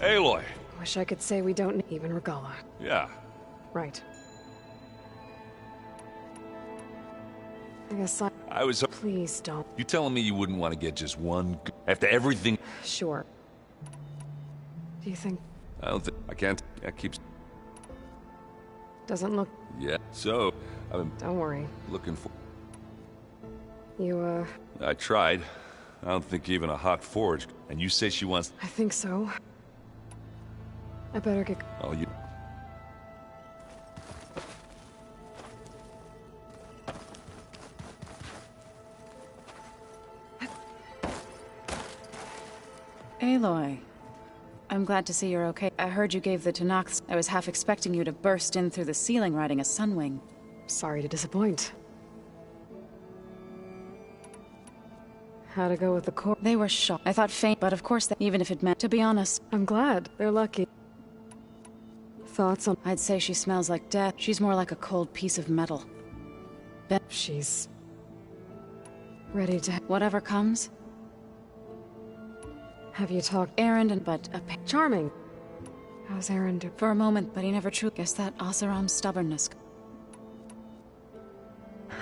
Aloy! Wish I could say we don't need even Regala. Yeah. Right. I guess I was... Please don't. You telling me you wouldn't want to get just one... After everything... Sure. Do you think... I don't think... I can't... That keeps... Doesn't look... Yeah. So, Don't worry. looking for... You, I tried. I don't think even a hot forge... And you say she wants... I think so. I better get... Oh, you... Aloy, I'm glad to see you're okay. I heard you gave the Tanakhs. I was half expecting you to burst in through the ceiling riding a sunwing. Sorry to disappoint. How'd it go with the core? They were shocked. I thought faint, but of course, even if it meant... To be honest, I'm glad. They're lucky. Thoughts on... I'd say she smells like death. She's more like a cold piece of metal. She's... ready to... Whatever comes. Have you talked... Errand and but a... Charming. How's Aaron do? For a moment, but he never truly... Guess that Oseram's stubbornness.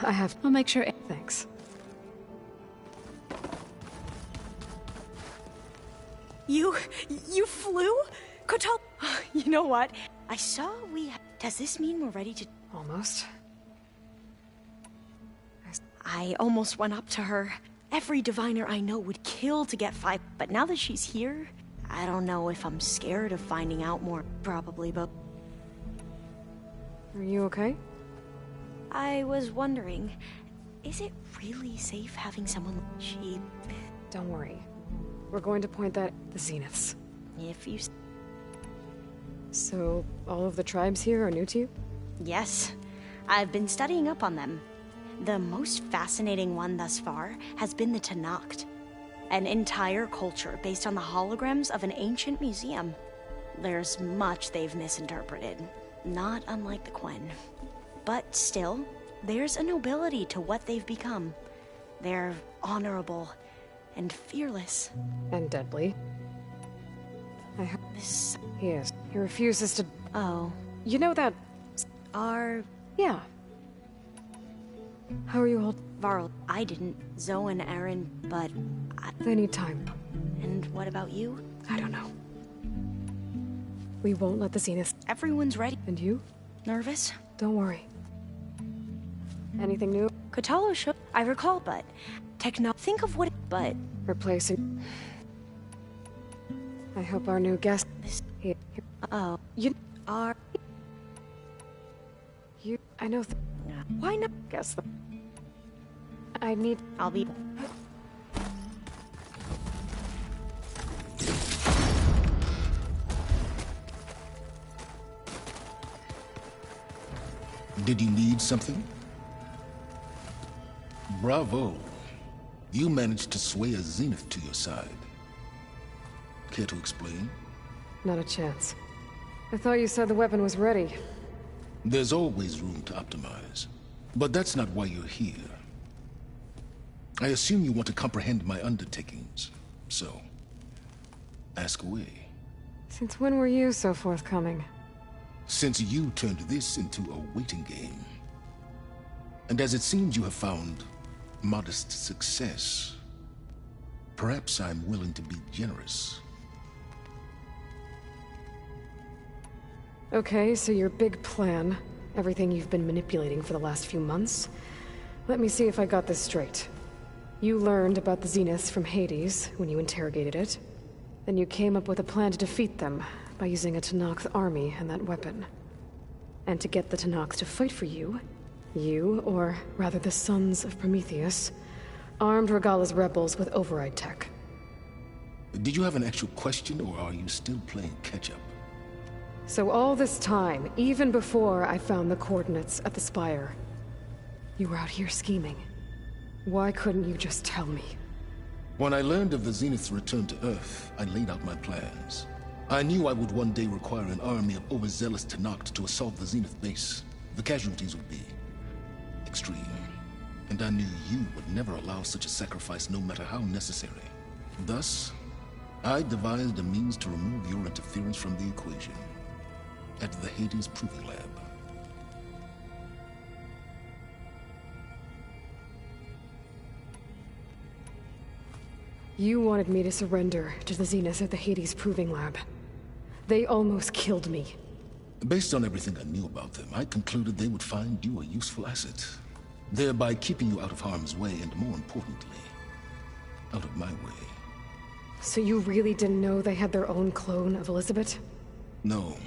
I have... I'll make sure... Thanks. You flew? Kotal... You know what? I saw we... Does this mean we're ready to... Almost. I almost went up to her. Every diviner I know would kill to get 5, but now that she's here, I don't know if I'm scared of finding out more. Probably, but... Are you okay? I was wondering, is it really safe having someone she... Don't worry. We're going to point that at the Zeniths. If you... So, all of the tribes here are new to you? Yes. I've been studying up on them. The most fascinating one thus far has been the Tanakhs, an entire culture based on the holograms of an ancient museum. There's much they've misinterpreted, not unlike the Quen. But still, there's a nobility to what they've become. They're honorable and fearless. And deadly. I hope This... he is. He refuses to... Oh. You know that... Are... Yeah. How are you all... Varl, I didn't. Zoe and Aaron, but... They need time. And what about you? I don't know. We won't let the Zeniths... Everyone's ready. And you? Nervous? Don't worry. Anything new? Kotalo should... I recall, but... Think of what... But... Replacing... I hope our new guest... Here. Oh. You... Are... You... I know... Why not guess them? I need... I'll be... Did you need something? Bravo. You managed to sway a Zenith to your side. Care to explain? Not a chance. I thought you said the weapon was ready. There's always room to optimize. But that's not why you're here. I assume you want to comprehend my undertakings. So, ask away. Since when were you so forthcoming? Since you turned this into a waiting game. And as it seems you have found modest success, perhaps I'm willing to be generous. Okay, so your big plan, everything you've been manipulating for the last few months. Let me see if I got this straight. You learned about the Zeniths from Hades when you interrogated it. Then you came up with a plan to defeat them by using a Tanakh's army and that weapon. And to get the Tanakhs to fight for you, or rather the Sons of Prometheus, armed Regala's rebels with override tech. Did you have an actual question, or are you still playing catch-up? So all this time, even before I found the coordinates at the Spire, you were out here scheming. Why couldn't you just tell me? When I learned of the Zenith's return to Earth, I laid out my plans. I knew I would one day require an army of overzealous Tanakhs to assault the Zenith base. The casualties would be extreme. And I knew you would never allow such a sacrifice, no matter how necessary. Thus, I devised a means to remove your interference from the equation at the Hades Proving Lab. You wanted me to surrender to the Zenith at the Hades Proving Lab. They almost killed me. Based on everything I knew about them, I concluded they would find you a useful asset, thereby keeping you out of harm's way and, more importantly, out of my way. So you really didn't know they had their own clone of Elizabeth? No.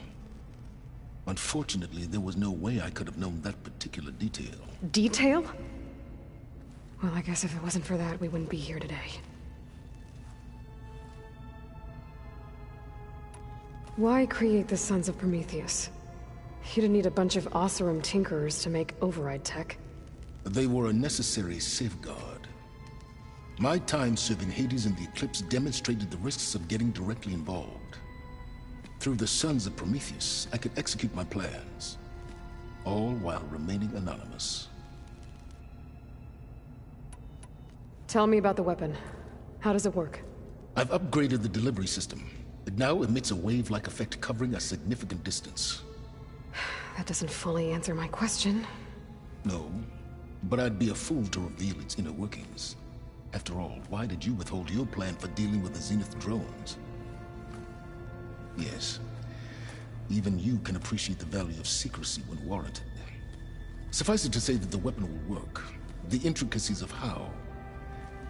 Unfortunately, there was no way I could have known that particular detail. Detail? Well, I guess if it wasn't for that, we wouldn't be here today. Why create the Sons of Prometheus? You didn't need a bunch of Oseram tinkerers to make override tech. They were a necessary safeguard. My time serving Hades and the Eclipse demonstrated the risks of getting directly involved. Through the Sons of Prometheus, I could execute my plans, all while remaining anonymous. Tell me about the weapon. How does it work? I've upgraded the delivery system. It now emits a wave-like effect covering a significant distance. That doesn't fully answer my question. No, but I'd be a fool to reveal its inner workings. After all, why did you withhold your plan for dealing with the Zenith drones? Yes, even you can appreciate the value of secrecy when warranted. Suffice it to say that the weapon will work. The intricacies of how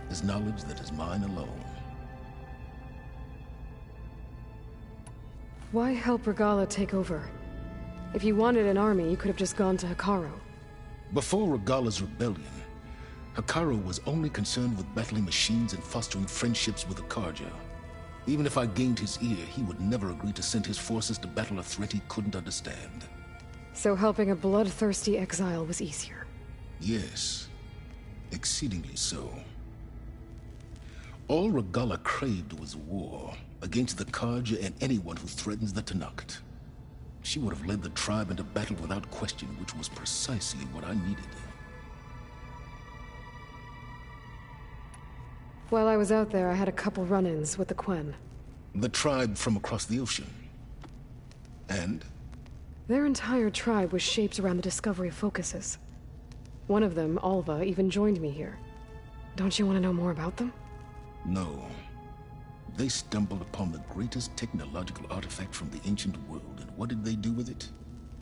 is knowledge that is mine alone. Why help Regala take over? If you wanted an army, you could have just gone to Hikaru. Before Regala's rebellion, Hikaru was only concerned with battling machines and fostering friendships with Akarja. Even if I gained his ear, he would never agree to send his forces to battle a threat he couldn't understand. So helping a bloodthirsty exile was easier? Yes, exceedingly so. All Regala craved was war against the Karja and anyone who threatens the Tanacht. She would have led the tribe into battle without question, which was precisely what I needed. While I was out there, I had a couple run-ins with the Quen. The tribe from across the ocean. And? Their entire tribe was shaped around the discovery of focuses. One of them, Alva, even joined me here. Don't you want to know more about them? No. They stumbled upon the greatest technological artifact from the ancient world, and what did they do with it?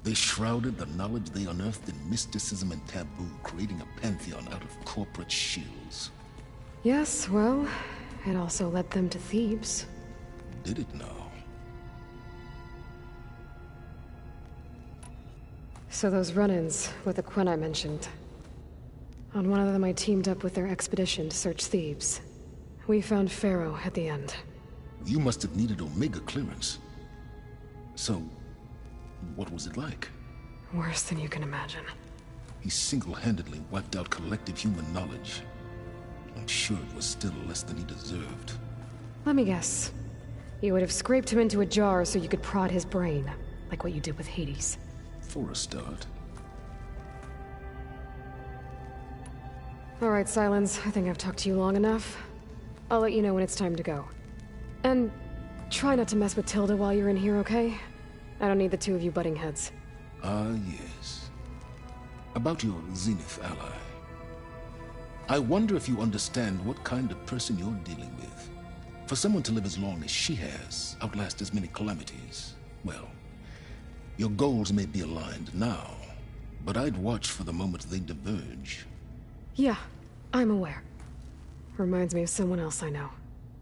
They shrouded the knowledge they unearthed in mysticism and taboo, creating a pantheon out of corporate shills. Yes, well, it also led them to Thebes. Did it now? So those run-ins with the Quen I mentioned. On one of them I teamed up with their expedition to search Thebes. We found Pharaoh at the end. You must have needed Omega clearance. So, what was it like? Worse than you can imagine. He single-handedly wiped out collective human knowledge. I'm sure it was still less than he deserved. Let me guess. You would have scraped him into a jar so you could prod his brain, like what you did with Hades. For a start. All right, Silence. I think I've talked to you long enough. I'll let you know when it's time to go. And try not to mess with Tilda while you're in here, okay? I don't need the two of you butting heads. Ah, yes. About your Zenith ally. I wonder if you understand what kind of person you're dealing with. For someone to live as long as she has, outlast as many calamities, well, your goals may be aligned now, but I'd watch for the moment they diverge. Yeah, I'm aware. Reminds me of someone else I know.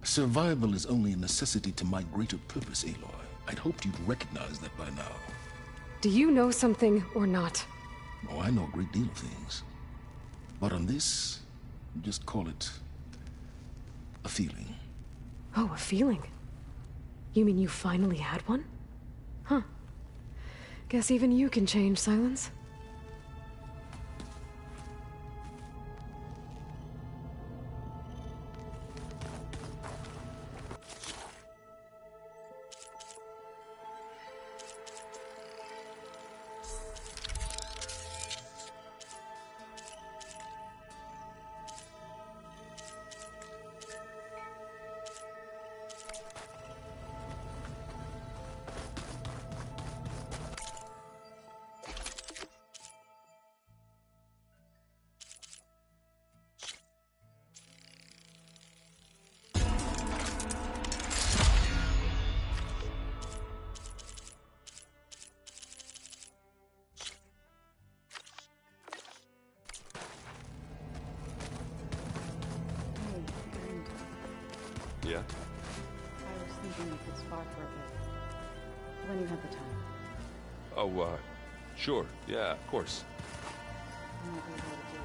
Survival is only a necessity to my greater purpose, Aloy. I'd hoped you'd recognize that by now. Do you know something or not? Oh, I know a great deal of things. But on this, just call it a feeling. Oh, a feeling? You mean you finally had one? Huh. Guess even you can change, Silence. yeah? I was thinking you could spar for a bit. When you have the time. Oh, sure. Yeah, of course. I might be able to do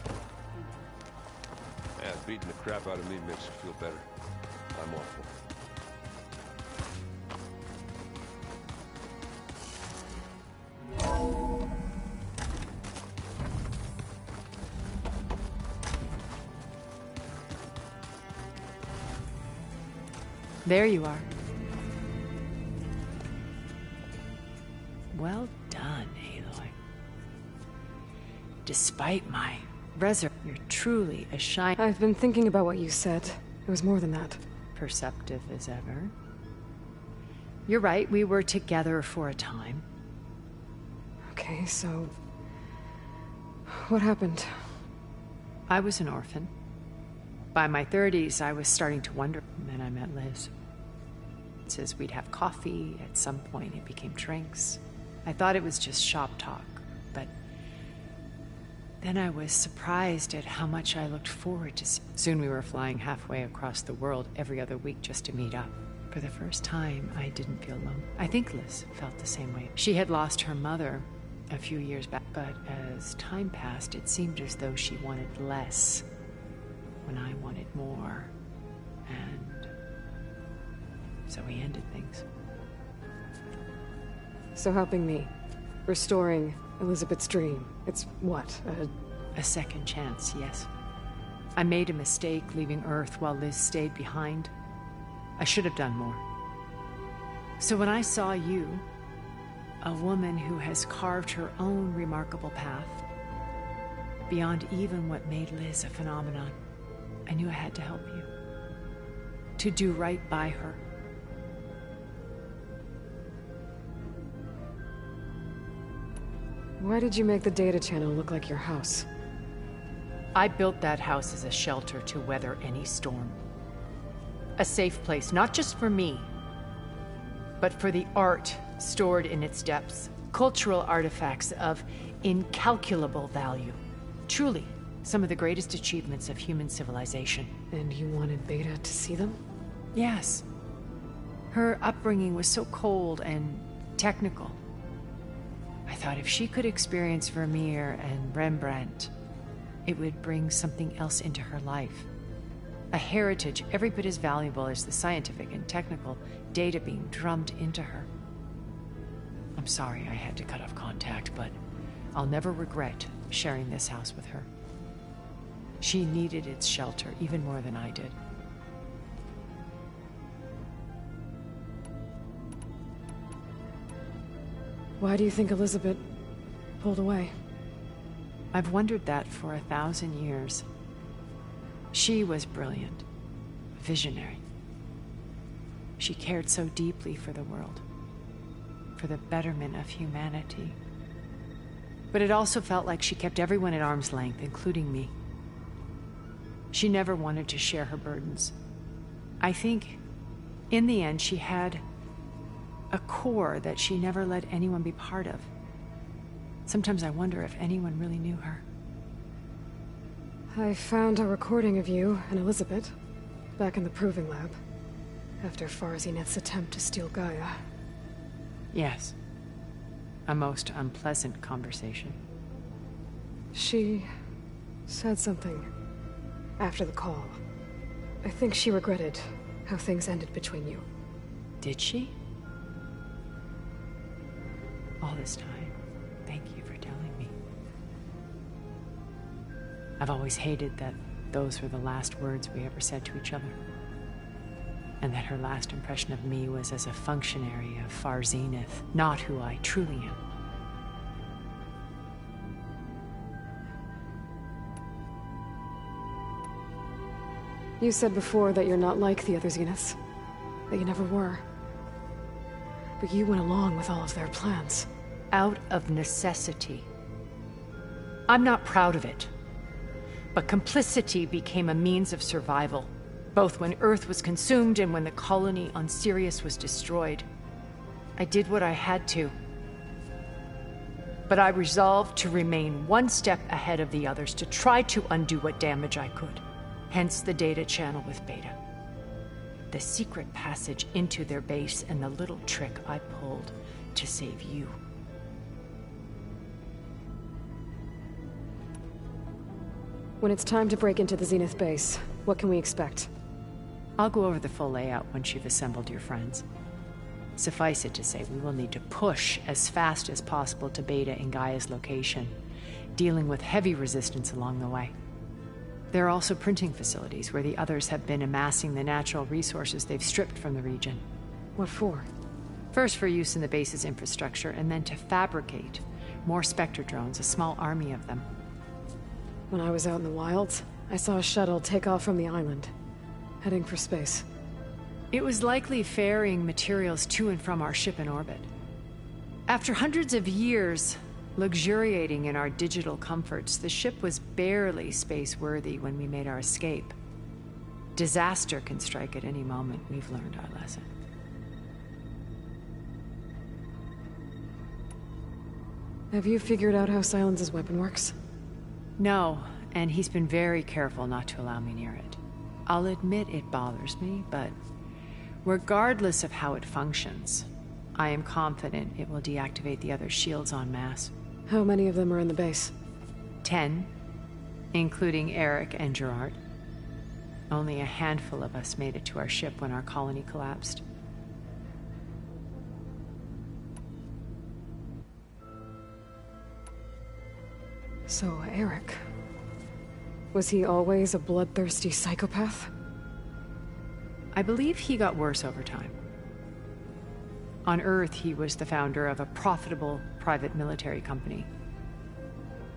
it. Yeah, beating the crap out of me makes you feel better. I'm awful. There you are. Well done, Aloy. Despite my reserve, you're truly a shine. I've been thinking about what you said. It was more than that. Perceptive as ever. You're right, we were together for a time. Okay, so... what happened? I was an orphan. By my 30s, I was starting to wonder. And then I met Liz. It says we'd have coffee. At some point, it became drinks. I thought it was just shop talk, but then I was surprised at how much I looked forward to. Soon we were flying halfway across the world every other week just to meet up. For the first time, I didn't feel alone. I think Liz felt the same way. She had lost her mother a few years back, but as time passed, it seemed as though she wanted less when I wanted more. And so we ended things. So helping me. Restoring Elizabeth's dream. It's what? A second chance, yes. I made a mistake leaving Earth while Liz stayed behind. I should have done more. So when I saw you, a woman who has carved her own remarkable path, beyond even what made Liz a phenomenon, I knew I had to help you. To do right by her. Why did you make the data channel look like your house? I built that house as a shelter to weather any storm. A safe place, not just for me, but for the art stored in its depths. Cultural artifacts of incalculable value. Truly, some of the greatest achievements of human civilization. And you wanted Beta to see them? Yes. Her upbringing was so cold and technical. I thought if she could experience Vermeer and Rembrandt, it would bring something else into her life. A heritage every bit as valuable as the scientific and technical data being drummed into her. I'm sorry I had to cut off contact, but I'll never regret sharing this house with her. She needed its shelter even more than I did. Why do you think Elizabeth pulled away? I've wondered that for 1,000 years. She was brilliant, visionary. She cared so deeply for the world, for the betterment of humanity. But it also felt like she kept everyone at arm's length, including me. She never wanted to share her burdens. I think, in the end, she had a core that she never let anyone be part of. Sometimes I wonder if anyone really knew her. I found a recording of you and Elizabeth back in the proving lab after Farzineth's attempt to steal Gaia. Yes. A most unpleasant conversation. She said something after the call. I think she regretted how things ended between you. Did she? All this time, thank you for telling me. I've always hated that those were the last words we ever said to each other. And that her last impression of me was as a functionary of Far Zenith, not who I truly am. You said before that you're not like the other Zeniths. That you never were. But you went along with all of their plans. Out of necessity. I'm not proud of it. But complicity became a means of survival, both when Earth was consumed and when the colony on Sirius was destroyed. I did what I had to. But I resolved to remain one step ahead of the others, to try to undo what damage I could. Hence the data channel with Beta. The secret passage into their base and the little trick I pulled to save you. When it's time to break into the Zenith base, what can we expect? I'll go over the full layout once you've assembled your friends. Suffice it to say, we will need to push as fast as possible to Beta and Gaia's location, dealing with heavy resistance along the way. There are also printing facilities where the others have been amassing the natural resources they've stripped from the region. What for? First for use in the base's infrastructure, and then to fabricate more Spectre drones, a small army of them. When I was out in the wilds, I saw a shuttle take off from the island, heading for space. It was likely ferrying materials to and from our ship in orbit. After hundreds of years luxuriating in our digital comforts, the ship was barely space-worthy when we made our escape. Disaster can strike at any moment. We've learned our lesson. Have you figured out how Silence's weapon works? No, and he's been very careful not to allow me near it. I'll admit it bothers me, but regardless of how it functions, I am confident it will deactivate the other shields en masse. How many of them are in the base? 10, including Eric and Gerard. Only a handful of us made it to our ship when our colony collapsed. So, Eric... was he always a bloodthirsty psychopath? I believe he got worse over time. On Earth, he was the founder of a profitable private military company.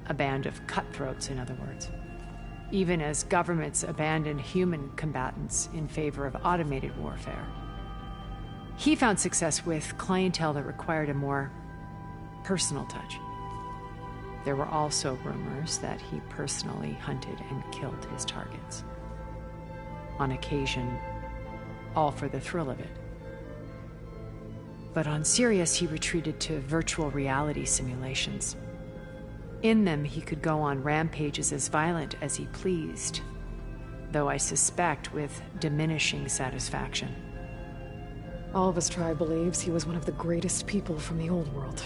A band of cutthroats, in other words. Even as governments abandoned human combatants in favor of automated warfare. He found success with clientele that required a more personal touch. There were also rumors that he personally hunted and killed his targets. On occasion, all for the thrill of it. But on Sirius, he retreated to virtual reality simulations. In them, he could go on rampages as violent as he pleased, though I suspect with diminishing satisfaction. All of his tribe believes he was one of the greatest people from the old world.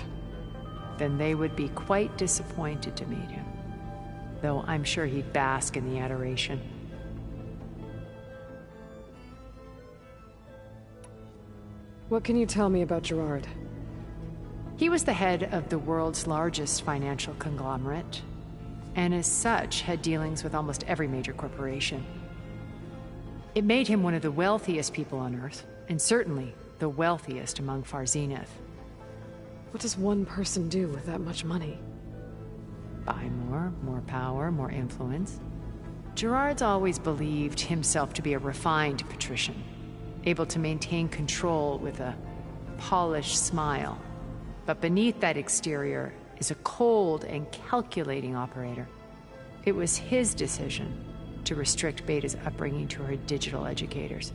Then they would be quite disappointed to meet him, though I'm sure he'd bask in the adoration. What can you tell me about Gerard? He was the head of the world's largest financial conglomerate, and as such had dealings with almost every major corporation. It made him one of the wealthiest people on Earth, and certainly the wealthiest among Far Zenith. What does one person do with that much money? Buy more power, more influence. Gerard's always believed himself to be a refined patrician, able to maintain control with a polished smile. But beneath that exterior is a cold and calculating operator. It was his decision to restrict Beta's upbringing to her digital educators,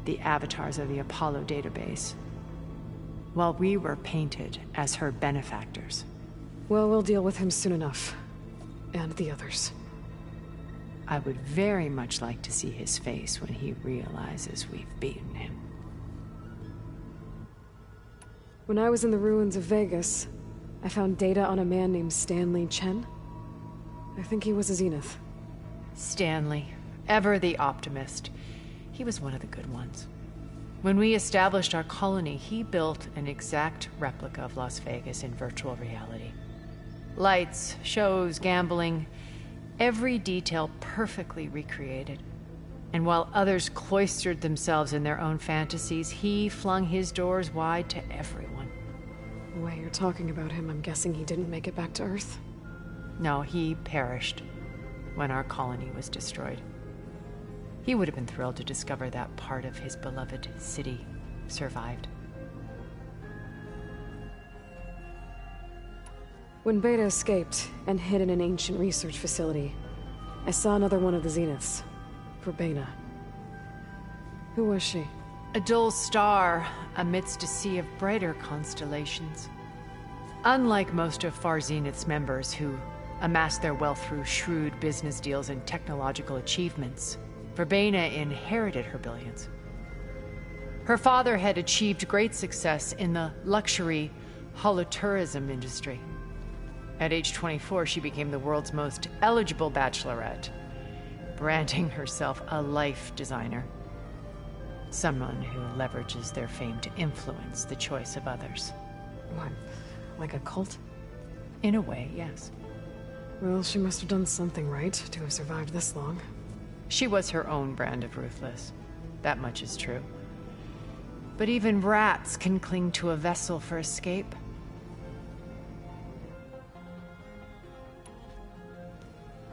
the avatars of the Apollo database, while we were painted as her benefactors. Well, we'll deal with him soon enough. And the others. I would very much like to see his face when he realizes we've beaten him. When I was in the ruins of Vegas, I found data on a man named Stanley Chen. I think he was a Zenith. Stanley, ever the optimist. He was one of the good ones. When we established our colony, he built an exact replica of Las Vegas in virtual reality. Lights, shows, gambling, every detail perfectly recreated. And while others cloistered themselves in their own fantasies, he flung his doors wide to everyone. The way you're talking about him, I'm guessing he didn't make it back to Earth? No, he perished when our colony was destroyed. He would have been thrilled to discover that part of his beloved city survived. When Beta escaped and hid in an ancient research facility, I saw another one of the Zeniths, Verbena. Who was she? A dull star amidst a sea of brighter constellations. Unlike most of Far Zenith's members who amassed their wealth through shrewd business deals and technological achievements. Verbena inherited her billions. Her father had achieved great success in the luxury holotourism industry. At age 24, she became the world's most eligible bachelorette, branding herself a life designer. Someone who leverages their fame to influence the choice of others. What, like a cult? In a way, yes. Well, she must have done something right to have survived this long. She was her own brand of ruthless. That much is true. But even rats can cling to a vessel for escape.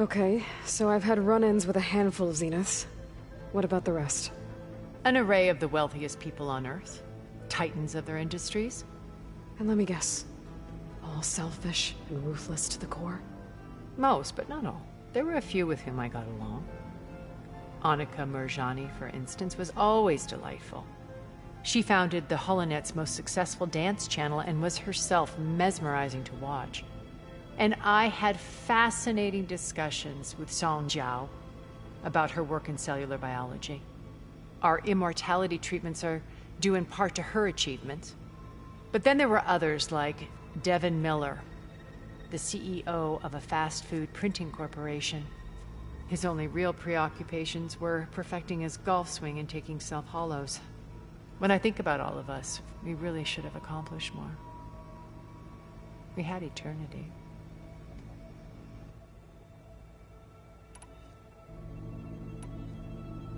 Okay, so I've had run-ins with a handful of Zeniths. What about the rest? An array of the wealthiest people on Earth. Titans of their industries. And let me guess. All selfish and ruthless to the core? Most, but not all. There were a few with whom I got along. Annika Murjani, for instance, was always delightful. She founded the Holonet's most successful dance channel and was herself mesmerizing to watch. And I had fascinating discussions with Song Jiao about her work in cellular biology. Our immortality treatments are due in part to her achievements. But then there were others like Devin Miller, the CEO of a fast food printing corporation. His only real preoccupations were perfecting his golf swing and taking self-hollows. When I think about all of us, we really should have accomplished more. We had eternity.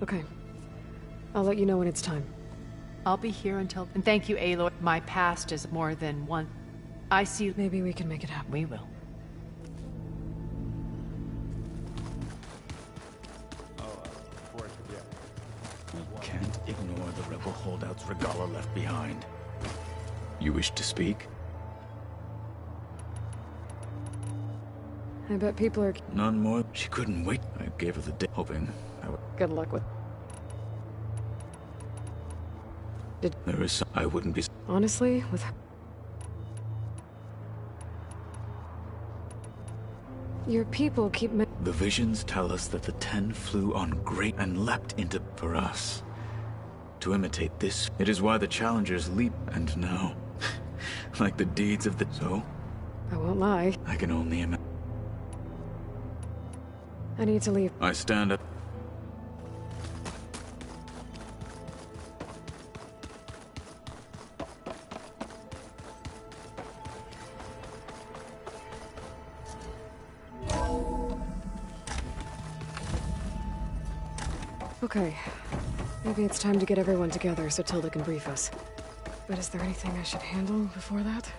Okay. I'll let you know when it's time. I'll be here until... And thank you, Aloy. My past is more than one... I see... Maybe we can make it happen. We will. We can't ignore the rebel holdouts Regala left behind. You wish to speak? I bet people are... None more. She couldn't wait. I gave her the day, hoping I would... Good luck with... There is some... I wouldn't be... Honestly, with... Your people keep... The visions tell us that the 10 flew on great and leapt into... For us. To imitate this. It is why the challengers leap. And now... like the deeds of the... So? I won't lie. I can only imagine. I need to leave. I stand up. Okay. Maybe it's time to get everyone together so Tilda can brief us. But is there anything I should handle before that?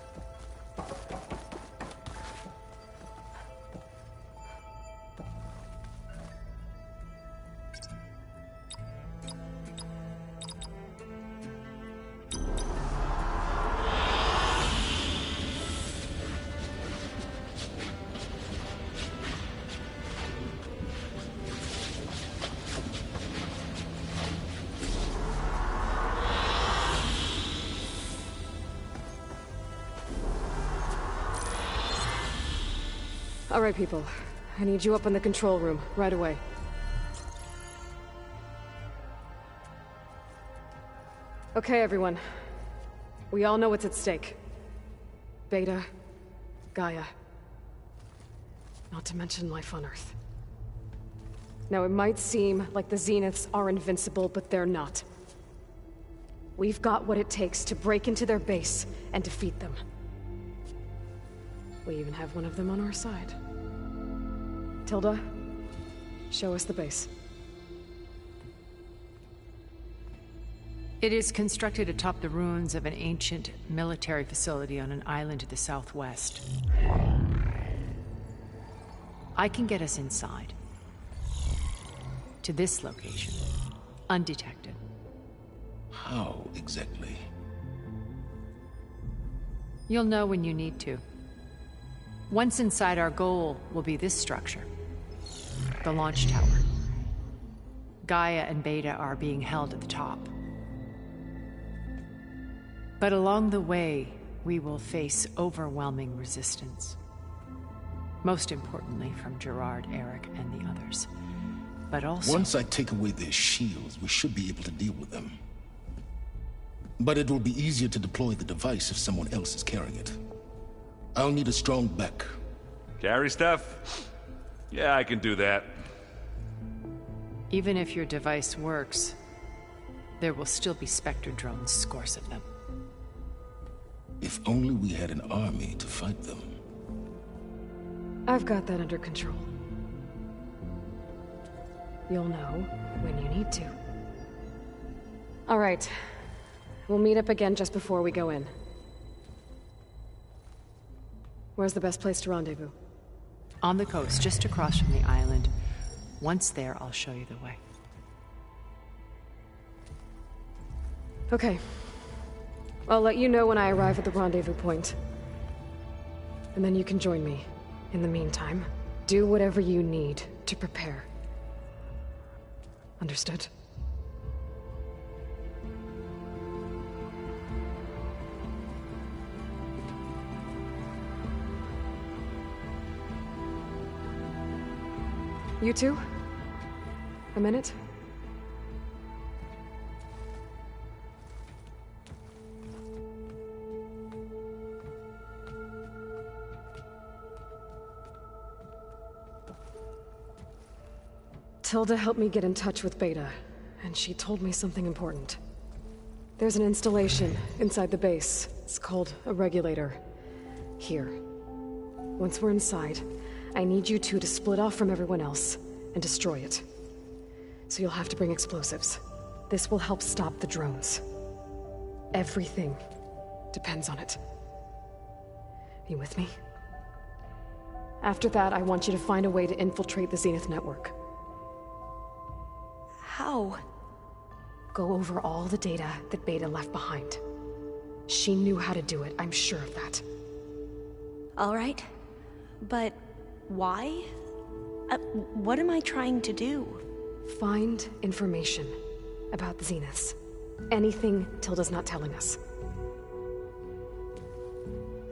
All right, people. I need you up in the control room, right away. Okay, everyone. We all know what's at stake. Beta, Gaia. Not to mention life on Earth. Now, it might seem like the Zeniths are invincible, but they're not. We've got what it takes to break into their base and defeat them. We even have one of them on our side. Tilda, show us the base. It is constructed atop the ruins of an ancient military facility on an island to the southwest. I can get us inside. To this location. Undetected. How exactly? You'll know when you need to. Once inside, our goal will be this structure. The launch tower. Gaia and Beta are being held at the top. But along the way, we will face overwhelming resistance. Most importantly from Gerard, Eric, and the others. But also... Once I take away their shields, we should be able to deal with them. But it will be easier to deploy the device if someone else is carrying it. I'll need a strong back. Carry stuff? Yeah, I can do that. Even if your device works, there will still be Spectre drones, scores of them. If only we had an army to fight them. I've got that under control. You'll know when you need to. All right. We'll meet up again just before we go in. Where's the best place to rendezvous? On the coast, just across from the island. Once there, I'll show you the way. Okay. I'll let you know when I arrive at the rendezvous point. And then you can join me. In the meantime, do whatever you need to prepare. Understood? You two? A minute? Tilda helped me get in touch with Beta, and she told me something important. There's an installation inside the base. It's called a regulator. Here. Once we're inside, I need you two to split off from everyone else and destroy it. So you'll have to bring explosives. This will help stop the drones. Everything depends on it. You with me? After that, I want you to find a way to infiltrate the Zenith network. How? Go over all the data that Beta left behind. She knew how to do it, I'm sure of that. All right. But why? What am I trying to do? Find information about the Zeniths. Anything Tilda's not telling us.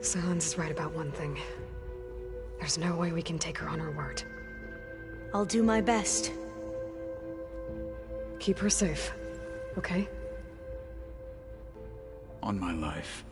Silence is right about one thing. There's no way we can take her on her word. I'll do my best. Keep her safe, okay? On my life.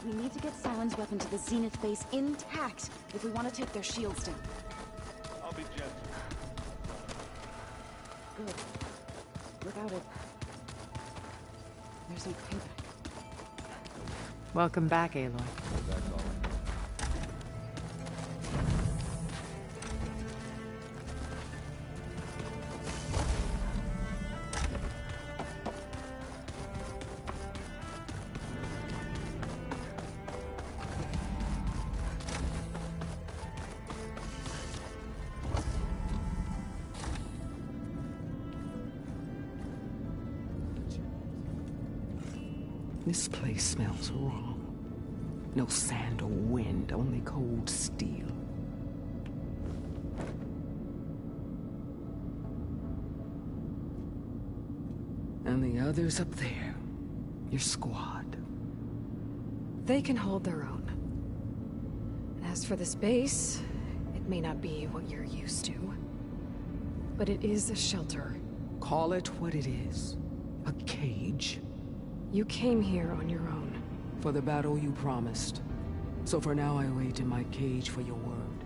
We need to get Silent's weapon to the Zenith base intact if we want to take their shields down. I'll be gentle. Good. Without it, there's no payback. Welcome back, Aloy. This place smells wrong. No sand or wind, only cold steel. And the others up there, your squad. They can hold their own. As for this base, it may not be what you're used to, but it is a shelter. Call it what it is. A cage. You came here on your own. For the battle you promised. So for now I wait in my cage for your word.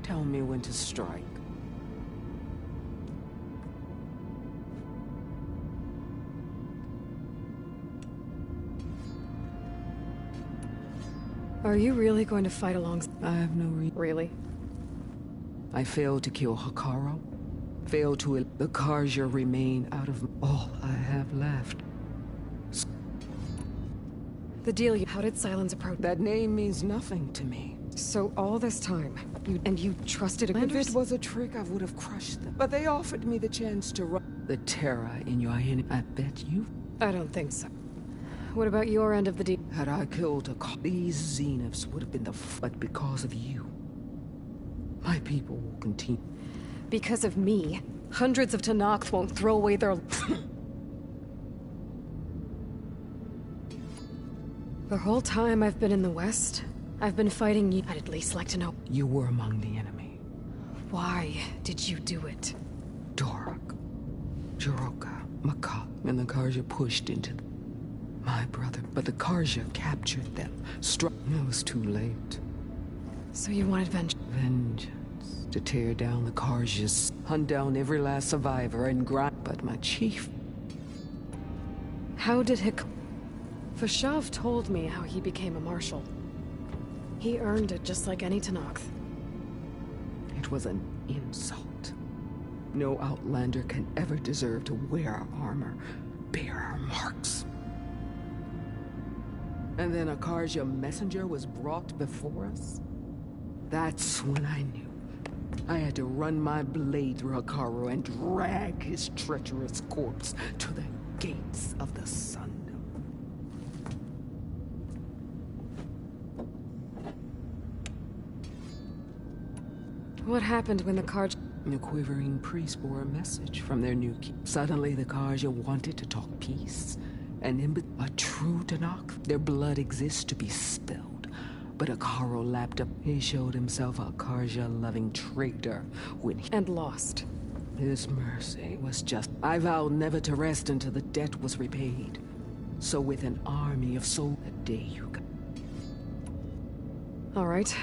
Tell me when to strike. Are you really going to fight alongside? I have no reason. Really? I failed to kill Hikaru. Failed to the Karja remain out of all I have left. The deal how did Silence approach? That name means nothing to me. So all this time, you trusted a If it was a trick, I would have crushed them. But they offered me the chance to run. The terror in your enemy. I bet you I don't think so. What about your end of the deal? Had I killed these Zeniths would have been but because of you. My people will continue. Because of me, hundreds of Tenakth won't throw away their... The whole time I've been in the West, I've been fighting you. I'd at least like to know... You were among the enemy. Why did you do it? Dorak, Jiroka, Makal, and the Karja pushed into my brother, but the Karja captured them. It was too late. So you wanted vengeance? Vengeance. To tear down the Karjas, hunt down every last survivor, and grind. But my chief... How did Fashav told me how he became a marshal. He earned it just like any Tenakth. It was an insult. No Outlander can ever deserve to wear our armor, bear our marks. And then a Karja messenger was brought before us? That's when I knew. I had to run my blade through Hakaru and drag his treacherous corpse to the gates of the sun. What happened when the Karja... The quivering priests bore a message from their new king. Suddenly the Karja wanted to talk peace. And in a true Tenakth, their blood exists to be spilled. But Hakaru lapped up. He showed himself a Karja-loving traitor when he... And lost. His mercy was just... I vowed never to rest until the debt was repaid. So with an army of souls, the day you got... All right.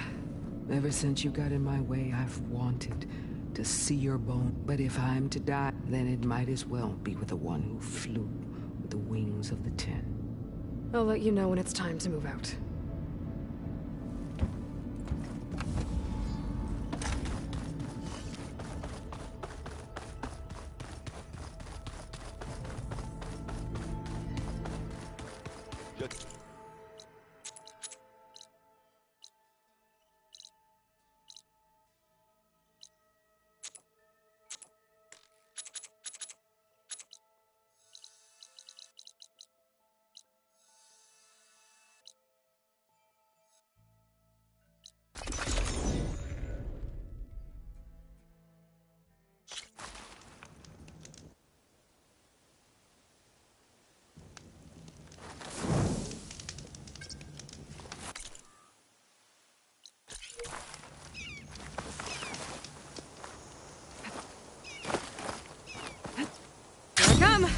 Ever since you got in my way, I've wanted to see your bone. But if I'm to die, then it might as well be with the one who flew with the wings of the Ten. I'll let you know when it's time to move out. Come!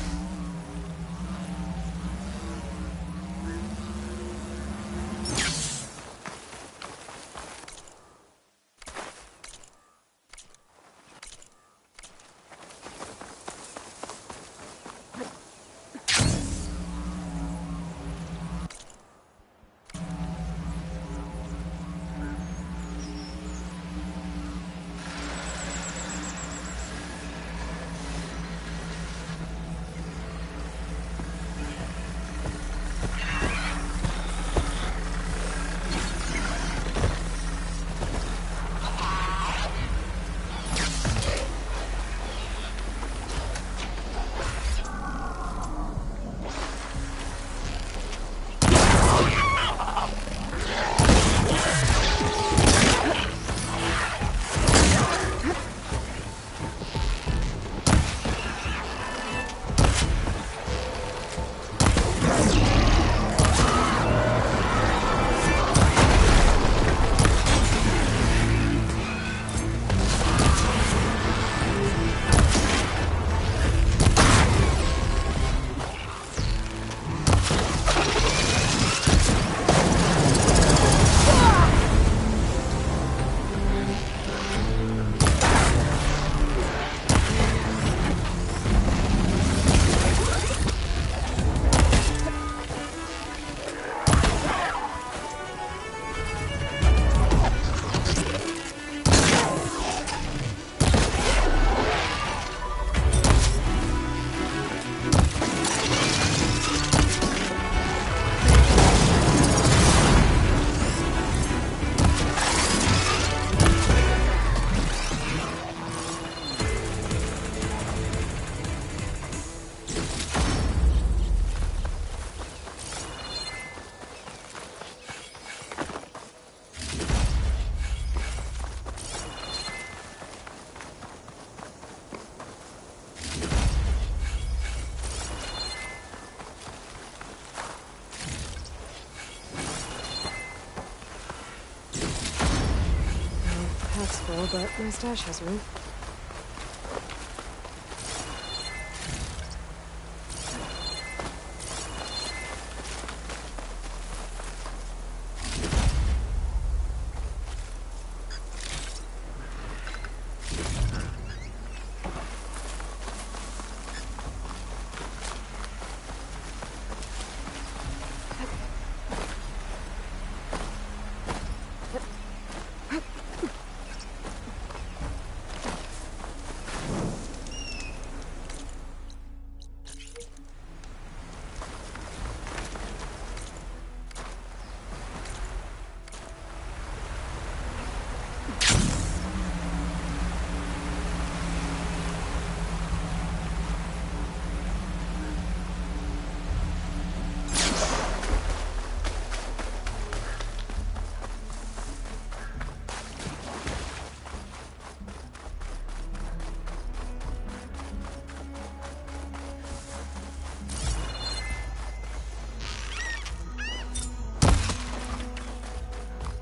careful, but my stash has room.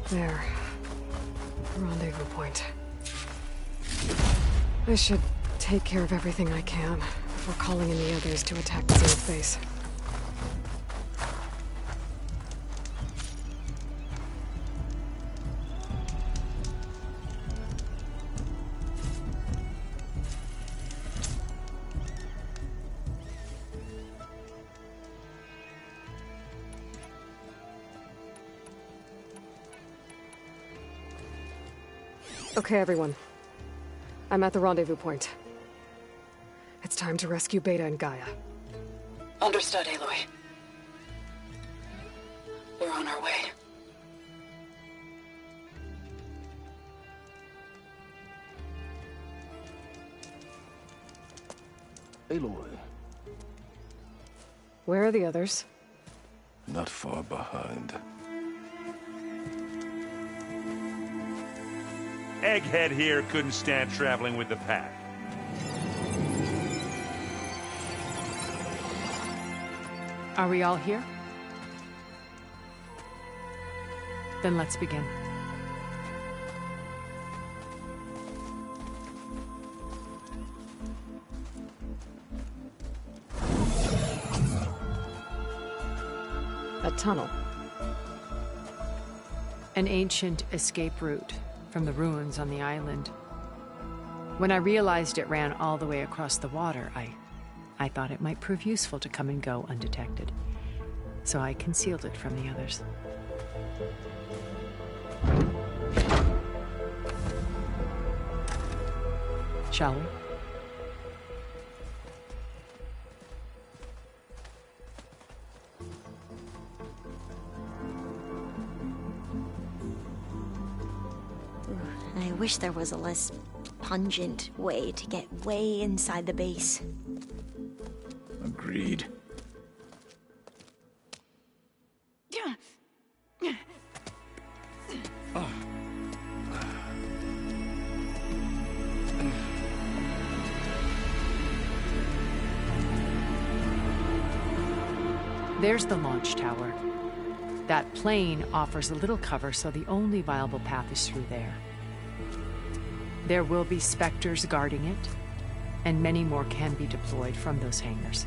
There. Rendezvous point. I should take care of everything I can before calling in the others to attack the Zenith base. Okay, everyone. I'm at the rendezvous point. It's time to rescue Beta and Gaia. Understood, Aloy. We're on our way. Aloy, Where are the others? not far behind. Egghead here couldn't stand traveling with the pack. Are we all here? Then let's begin. A tunnel. An ancient escape route from the ruins on the island. When I realized it ran all the way across the water, I thought it might prove useful to come and go undetected. So I concealed it from the others. Shall we? I wish there was a less pungent way to get way inside the base. Agreed. There's the launch tower. That plane offers a little cover, so the only viable path is through there. There will be Spectres guarding it, and many more can be deployed from those hangars.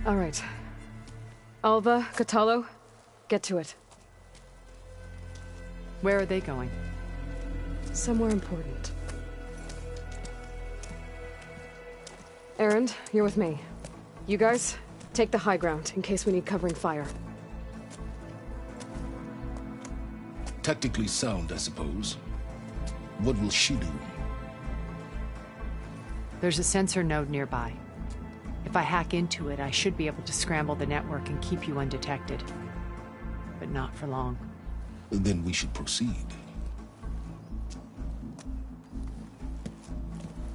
All right. Alva, Catalo, get to it. Where are they going? Somewhere important. Erend, you're with me. You guys, take the high ground in case we need covering fire. Tactically sound, I suppose. What will she do? There's a sensor node nearby. If I hack into it, I should be able to scramble the network and keep you undetected. But not for long. Then we should proceed.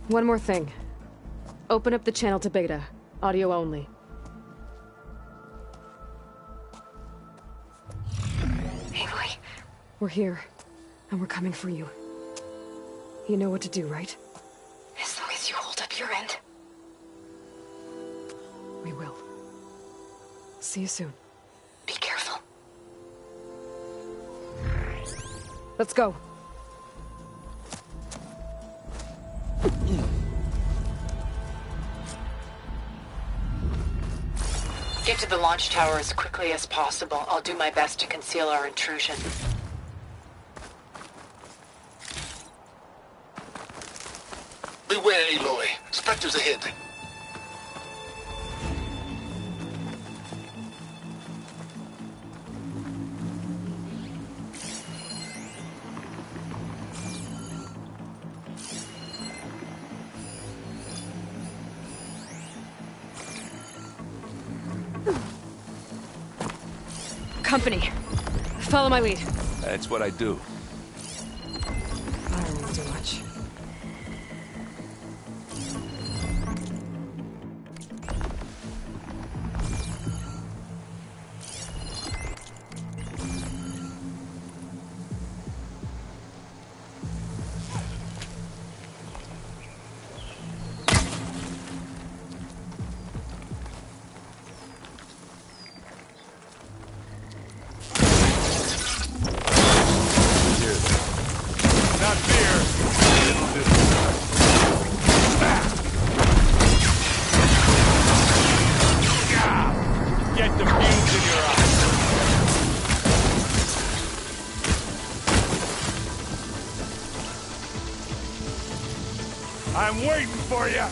One more thing. Open up the channel to Beta. Audio only. Aloy. We're here, and we're coming for you. You know what to do, right? As long as you hold up your end. We will. See you soon. Be careful. Let's go. Get to the launch tower as quickly as possible. I'll do my best to conceal our intrusion. Beware, Aloy. Spectres ahead. Company. Follow my lead. That's what I do. I don't do much. Not fear. It'll do. Get the fuse in your eyes. I'm waiting for you.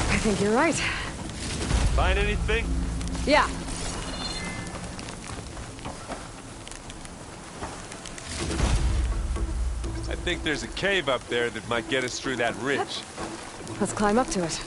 I think you're right. Find anything? Yeah. I think there's a cave up there that might get us through that ridge. Let's climb up to it.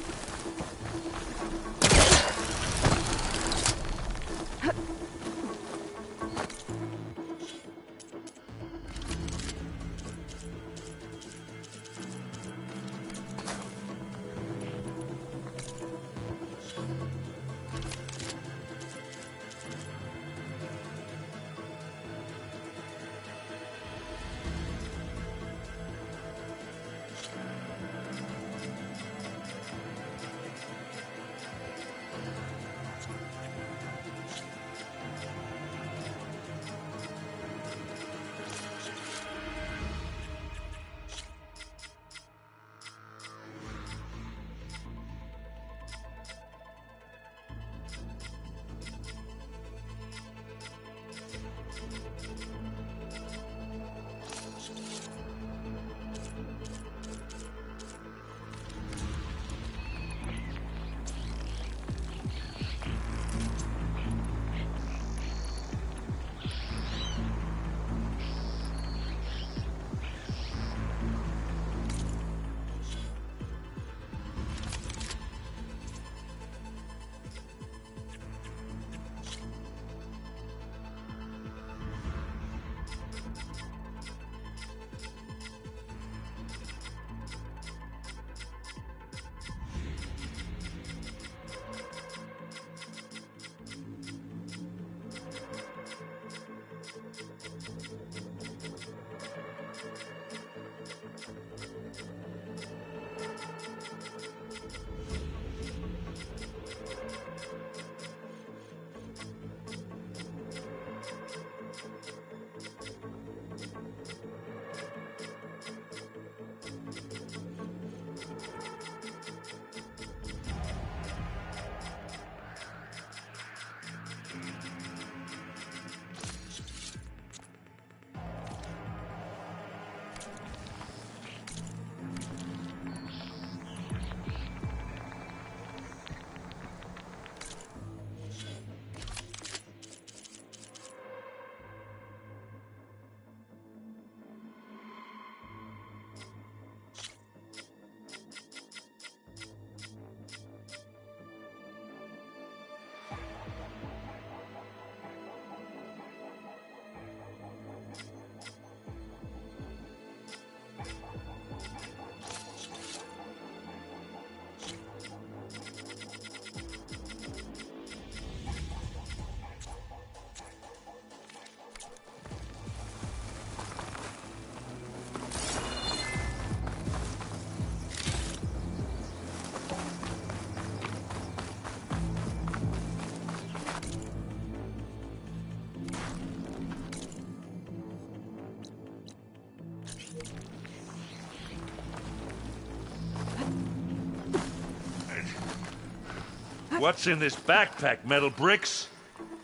What's in this backpack, metal bricks?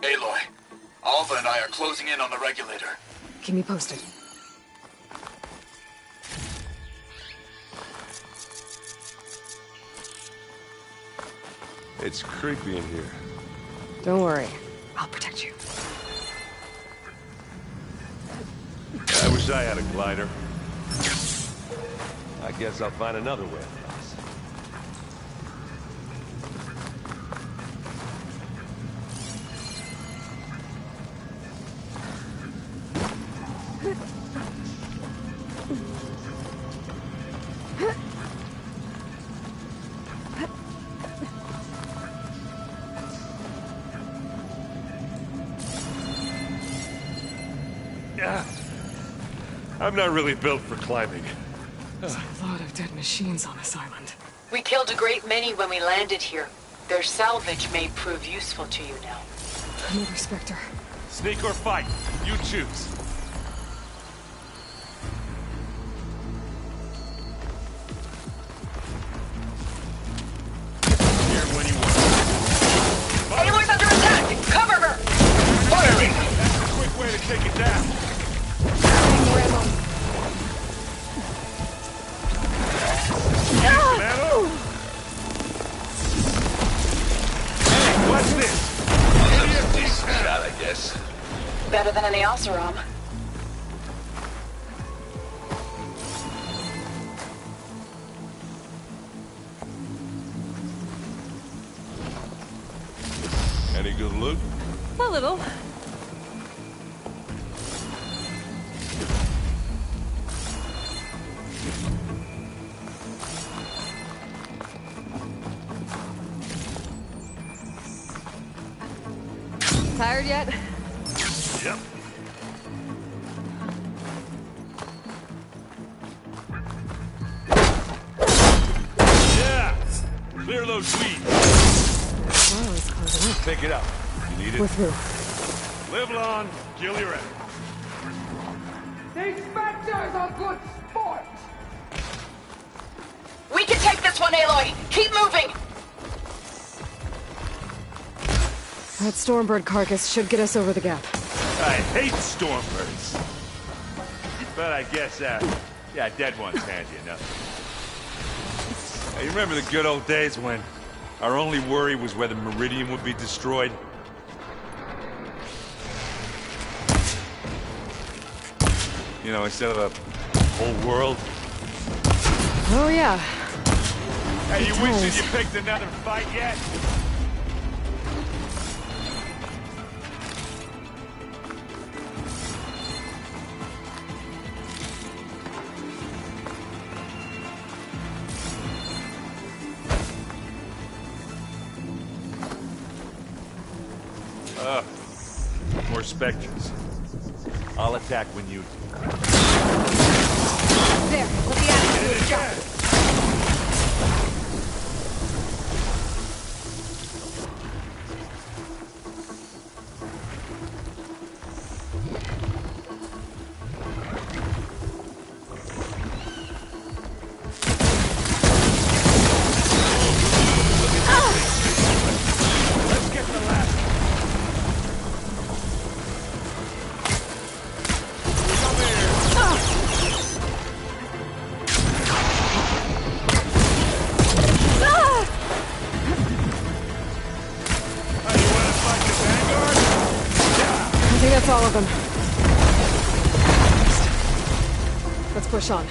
Aloy, Alva and I are closing in on the regulator. Keep me posted. It's creepy in here. Don't worry. I'll protect you. I wish I had a glider. I guess I'll find another way across. I'm not really built for climbing. There's a lot of dead machines on this island. We killed a great many when we landed here. Their salvage may prove useful to you now. Another Spectre. Sneak or fight, you choose. Here when you want. Aloy's under attack! Cover her! Firing! That's a quick way to take it down. Metal? Hey, what's this? Shot, I guess. Better than any Oseram. Any good loot? A little. Tired yet? Yep. Yeah! Clear those weeds. Wow, it's closing up. Pick it up. You need it? We're through. Live long, kill your enemy. These Spectres are good sport! We can take this one, Aloy! Keep moving! That Stormbird carcass should get us over the gap. I hate Stormbirds. But I guess, yeah, dead one's handy enough. Hey, you remember the good old days when our only worry was whether Meridian would be destroyed? You know, instead of the whole world. Oh, yeah. Hey, you Good wishing times. you picked another fight yet? More Spectres. I'll attack when you do. There, let the attitude drop. Let's get the last. Come here. Oh, you want to fight the Vanguard? I think that's all of them. Let's push on.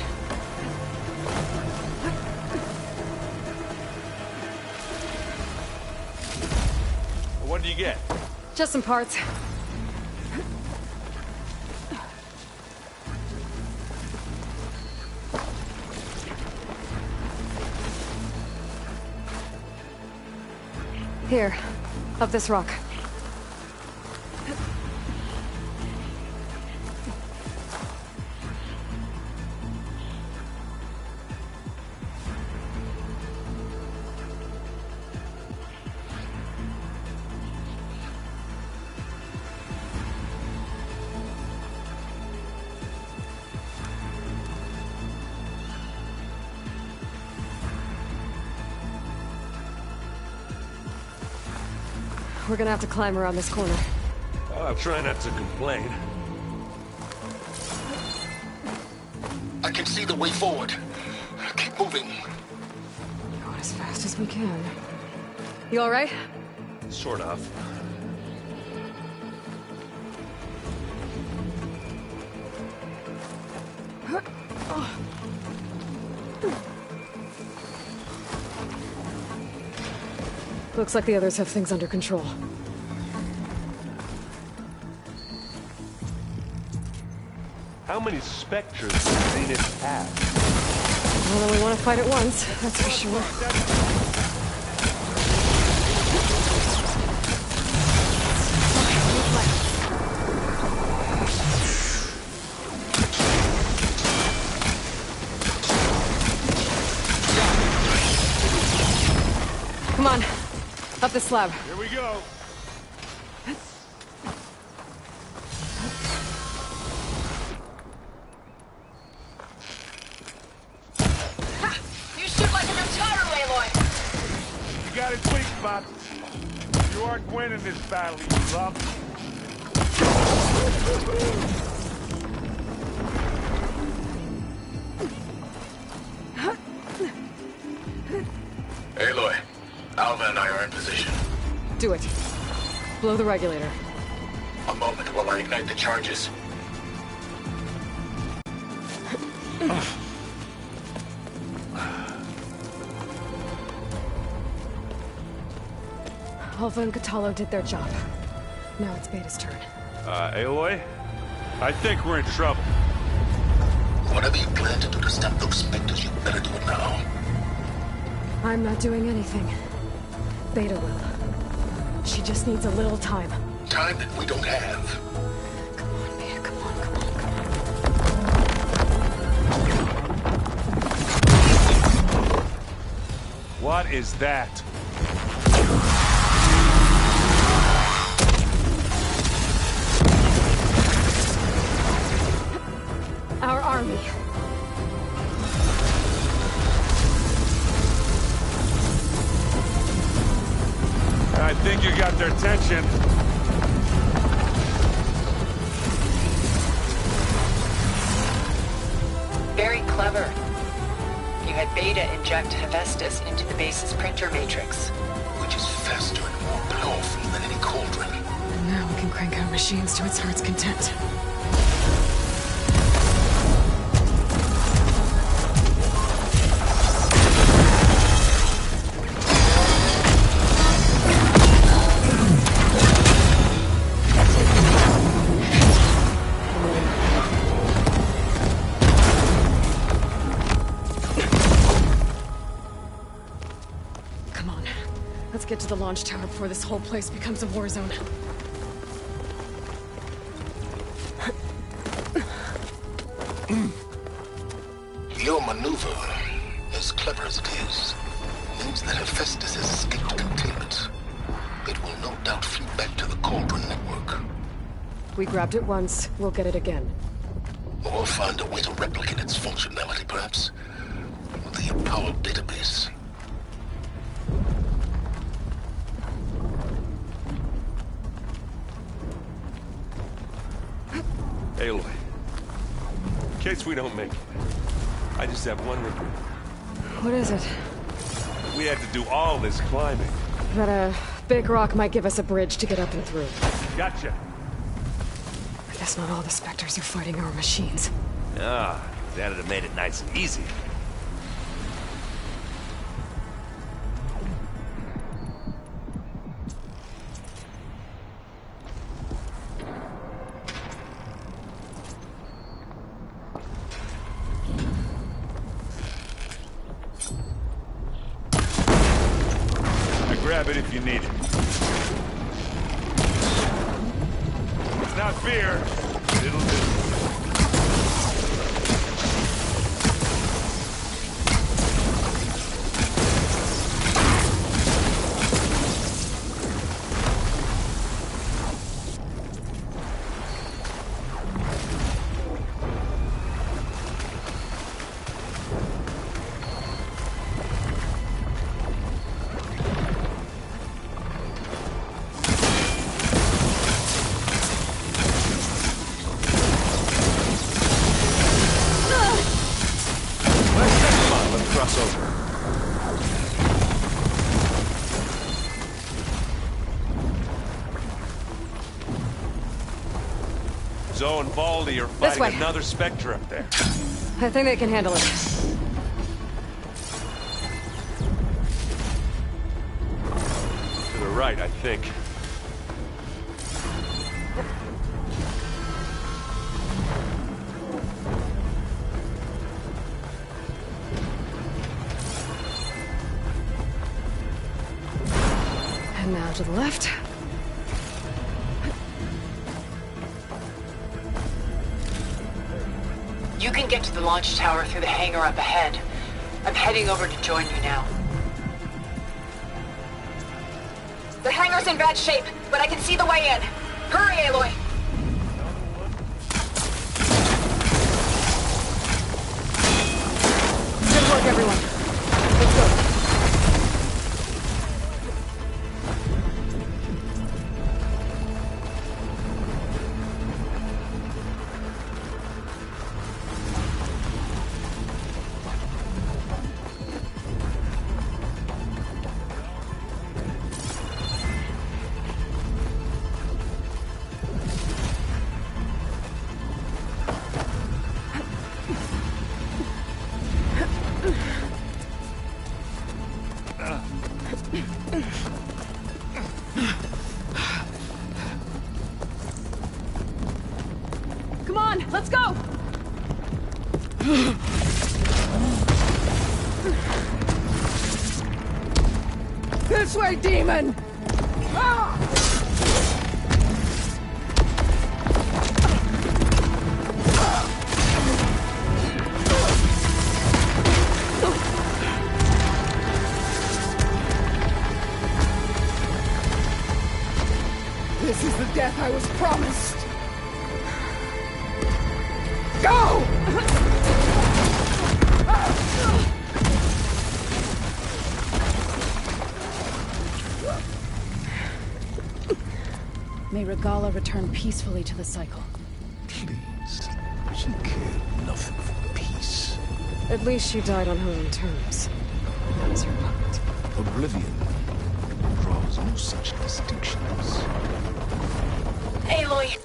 What do you get? Just some parts. Here, up this rock. We're gonna have to climb around this corner. I'll try not to complain. I can see the way forward. Keep moving. Going as fast as we can. You alright? Sort of. Looks like the others have things under control. How many specters does Zenith have? Well, we want to fight at once, that's for sure. Come on, up the slab. Here we go. You shoot like a retarded, Aloy! You got it tweaked, Pop. You aren't winning this battle, you lump. Aloy, Alva and I are in position. Do it. Blow the regulator. A moment while I ignite the charges. Alpha and Catalo did their job. Now it's Beta's turn. Aloy? I think we're in trouble. Whatever you plan to do to stop those specters, you better do it now. I'm not doing anything. Beta will. She just needs a little time. Time that we don't have. Come on, Beta, come on, come on, come on. What is that? Our army. I think you got their attention. Very clever. You had Beta inject Hephaestus into the base's printer matrix. Which is faster and more powerful than any cauldron. And now we can crank our machines to its heart's content. Get to the launch tower before this whole place becomes a war zone. Your maneuver, as clever as it is, means that Hephaestus has escaped containment. It will no doubt flee back to the Cauldron network. We grabbed it once, we'll get it again. Or find a way to replicate its functionality, perhaps. The Apollo database. Aloy, in case we don't make it, I just have one regret. What is it? We had to do all this climbing. That a big rock might give us a bridge to get up and through. Gotcha. I guess not all the specters are fighting our machines. Ah, that'd have made it nice and easy. Grab it if you need it. It's not fear. It'll do. It's over. Zoe and Baldy are This fighting way. another Spectre up there. I think they can handle it. To the right, I think. And now to the left. You can get to the launch tower through the hangar up ahead. I'm heading over to join you now. The hangar's in bad shape, but I can see the way in. Hurry, Aloy! Good work, everyone. Let's go. Come on, let's go! This way, demon! Ah! This is the death I was promised. Go! May Regala return peacefully to the cycle. Please. She cared nothing for peace. At least she died on her own terms. That was her point. Oblivion draws no such distinctions. Aloy!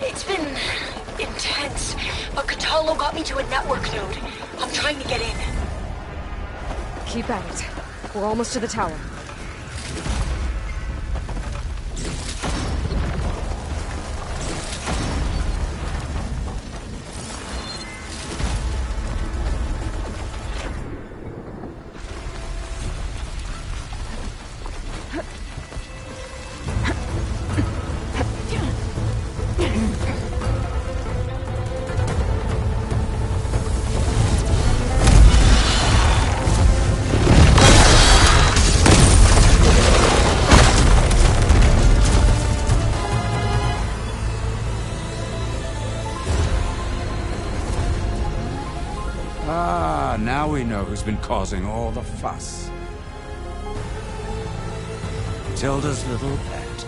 It's been intense, but Catalo got me to a network node. I'm trying to get in. Keep at it. We're almost to the tower. Now we know who's been causing all the fuss. Tilda's little pet.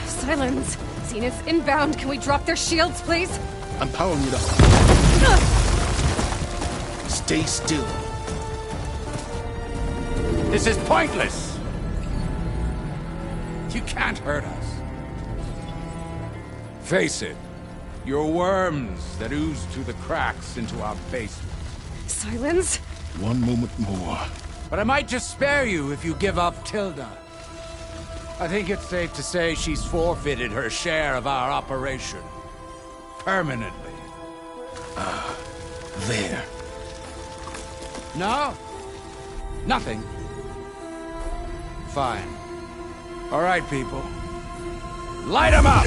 Silence! Zenith inbound! Can we drop their shields, please? I'm powering it up. Stay still. This is pointless! You can't hurt us. Face it, you're worms that ooze through the cracks into our basement. Silence? One moment more. But I might just spare you if you give up Tilda. I think it's safe to say she's forfeited her share of our operation. Permanently. There. No? Nothing? Fine. All right, people. Light 'em up!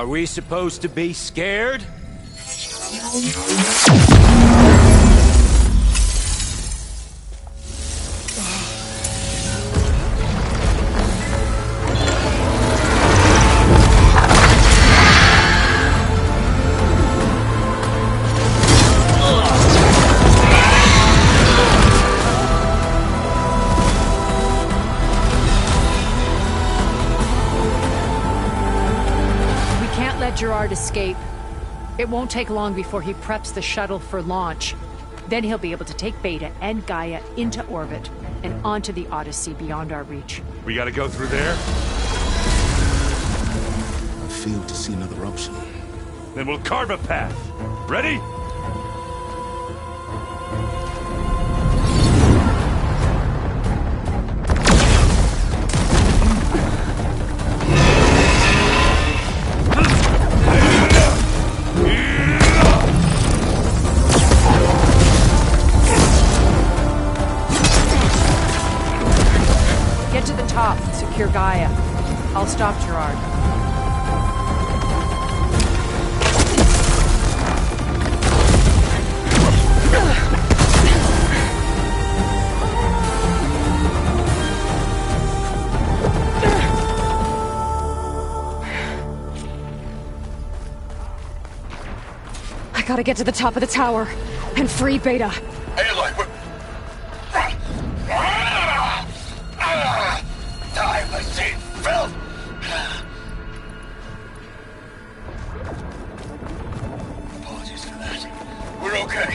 Are we supposed to be scared? Gerard escape. It won't take long before he preps the shuttle for launch. Then he'll be able to take Beta and Gaia into orbit and onto the Odyssey beyond our reach. We gotta go through there? I fail to see another option. Then we'll carve a path. Ready? Get to the top, secure Gaia. I'll stop Gerard. I gotta get to the top of the tower and free Beta. Aloy, we're... Time machine filth! Apologies for that. We're okay.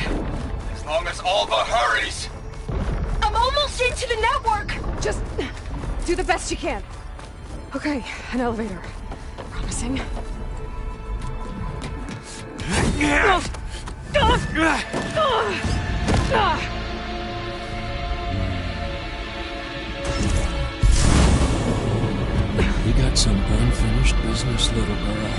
As long as Alba hurries. I'm almost into the network! Just do the best you can. Okay, an elevator. Promising. You got some unfinished business, little girl.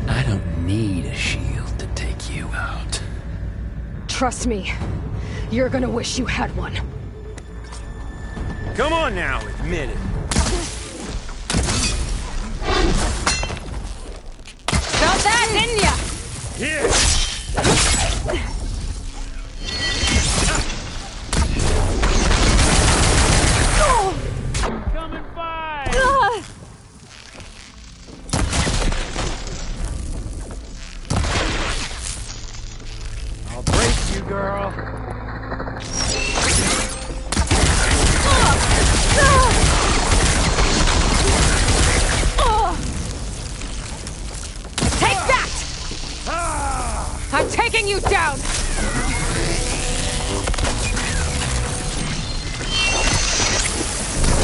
I don't need a shield to take you out. Trust me, you're gonna wish you had one. Come on now, admit it. Felt that, didn't ya? Yeah. Coming by. I'll break you, girl. Take that! I'm taking you down!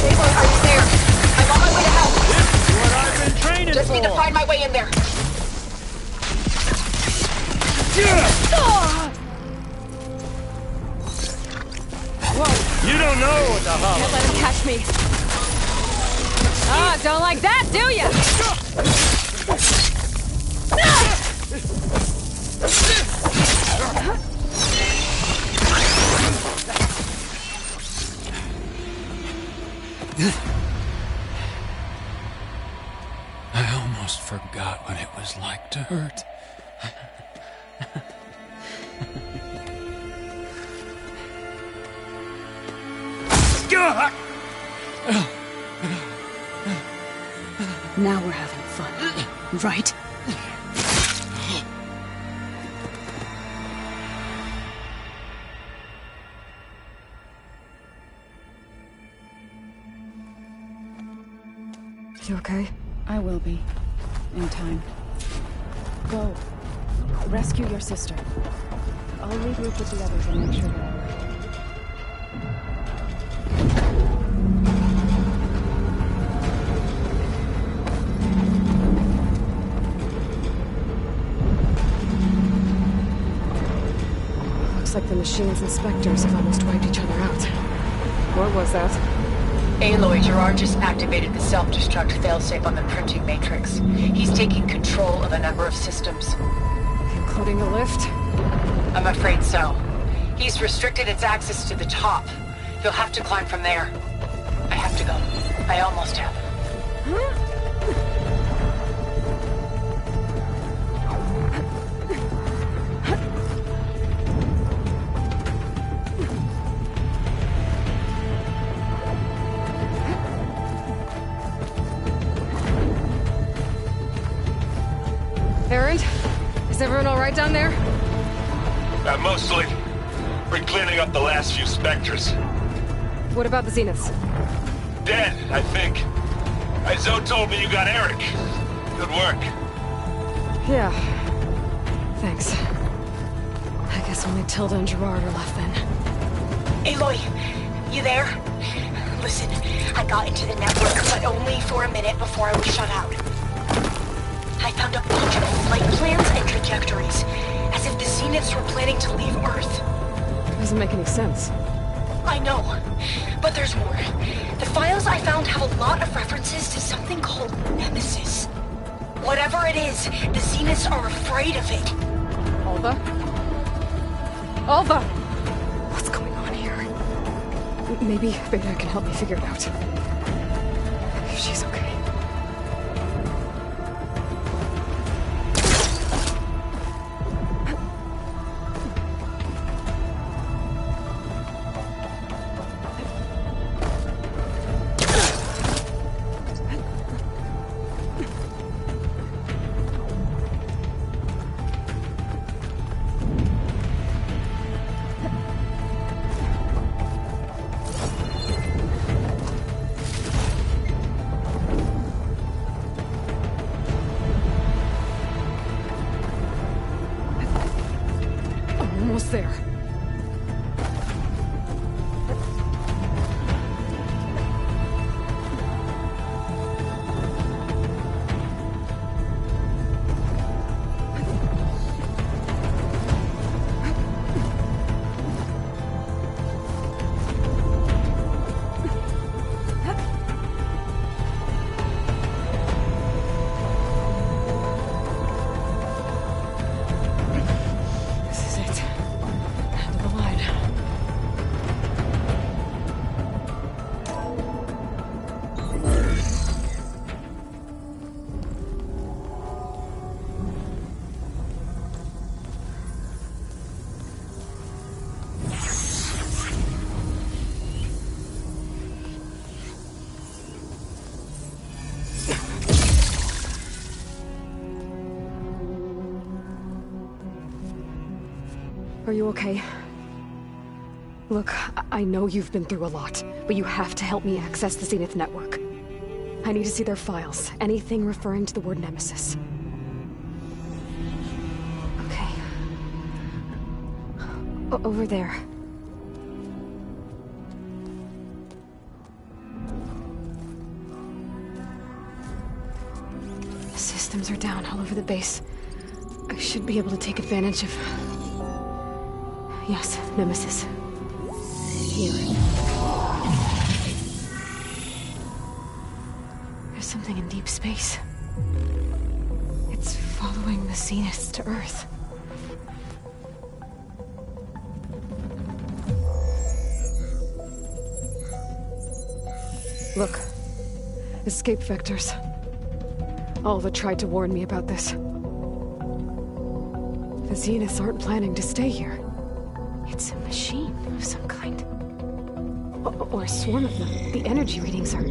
Aloy, are you there? I'm on my way to help. This is what I've been training Just for. need to find my way in there. Whoa! You don't know what the hell. Can't let him catch me. Ah, don't like that, do ya? I almost forgot what it was like to hurt. Now we're having fun, right? You okay? I will be. In time. Go. Rescue your sister. I'll regroup with the others and make sure they're all right. Looks like the machine's inspectors have almost wiped each other out. What was that? Aloy, Gerard just activated the self-destruct failsafe on the printing matrix. He's taking control of a number of systems. Including the lift? I'm afraid so. He's restricted its access to the top. You'll have to climb from there. I have to go. I almost have. Aaron? Is everyone alright down there? Mostly. We're cleaning up the last few specters. What about the Zeniths? Dead, I think. Zoe told me you got Eric. Good work. Yeah. Thanks. I guess only Tilda and Gerard are left then. Aloy, you there? Listen, I got into the network, but only for a minute before I was shut out. I found a bunch of flight plans and trajectories, as if the Zeniths were planning to leave Earth. Doesn't make any sense. I know, but there's more. The files I found have a lot of references to something called Nemesis. Whatever it is, the Zeniths are afraid of it. Alva? Alva! What's going on here? Maybe Beta can help me figure it out. If she's okay. Almost there. Are you okay? Look, I know you've been through a lot, but you have to help me access the Zenith network. I need to see their files, anything referring to the word Nemesis. Okay. Over there. The systems are down all over the base. I should be able to take advantage of... Yes, Nemesis. Here. There's something in deep space. It's following the Zeniths to Earth. Look. Escape vectors. Alva tried to warn me about this. The Zeniths aren't planning to stay here. It's a machine of some kind. Or a swarm of them. The energy readings are...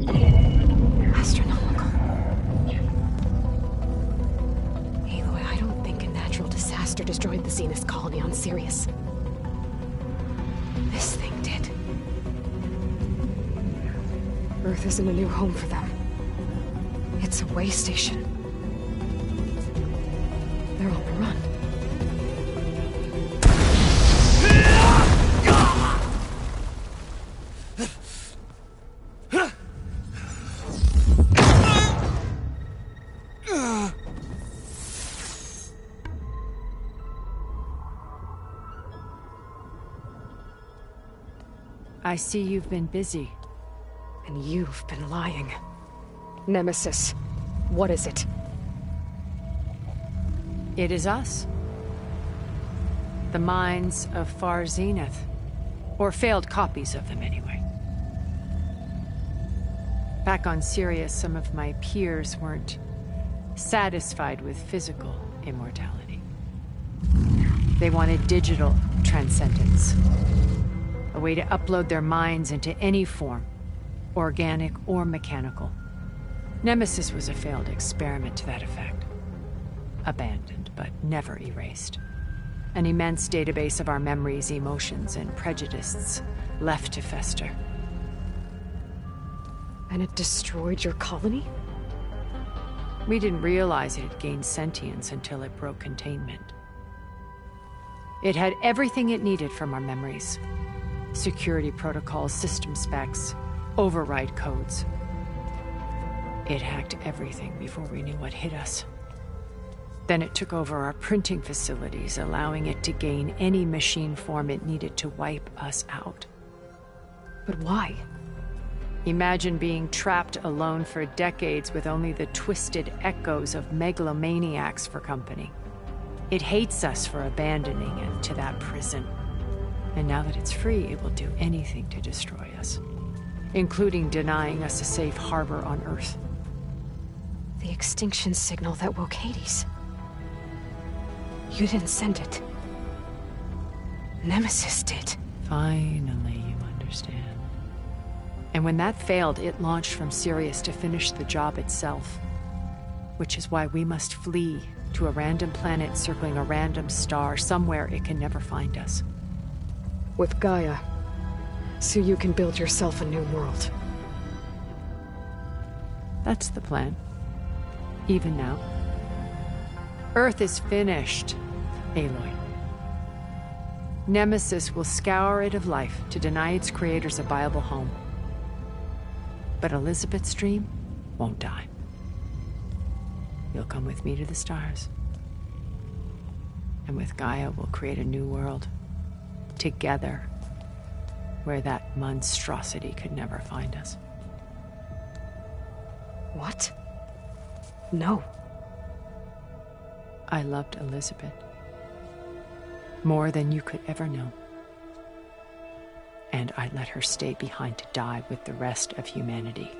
astronomical. Aloy, I don't think a natural disaster destroyed the Zenith colony on Sirius. This thing did. Earth isn't a new home for them. It's a way station. They're on the run. I see you've been busy. And you've been lying. Nemesis, what is it? It is us. The minds of Far Zenith. Or failed copies of them, anyway. Back on Sirius, some of my peers weren't satisfied with physical immortality. They wanted digital transcendence. A way to upload their minds into any form, organic or mechanical. Nemesis was a failed experiment to that effect. Abandoned, but never erased. An immense database of our memories, emotions, and prejudices left to fester. And it destroyed your colony? We didn't realize it had gained sentience until it broke containment. It had everything it needed from our memories. Security protocols, system specs, override codes. It hacked everything before we knew what hit us. Then it took over our printing facilities, allowing it to gain any machine form it needed to wipe us out. But why? Imagine being trapped alone for decades with only the twisted echoes of megalomaniacs for company. It hates us for abandoning it to that prison. And now that it's free, it will do anything to destroy us, including denying us a safe harbor on Earth. The extinction signal that woke Hades. You didn't send it. Nemesis did. Finally, you understand. And when that failed, it launched from Sirius to finish the job itself. Which is why we must flee to a random planet circling a random star, somewhere it can never find us. With Gaia. So you can build yourself a new world. That's the plan. Even now. Earth is finished, Aloy. Nemesis will scour it of life to deny its creators a viable home. But Elizabeth's dream won't die. You'll come with me to the stars. And with Gaia, we'll create a new world. Together. Where that monstrosity could never find us. What? No. I loved Elizabeth. More than you could ever know. And I let her stay behind to die with the rest of humanity.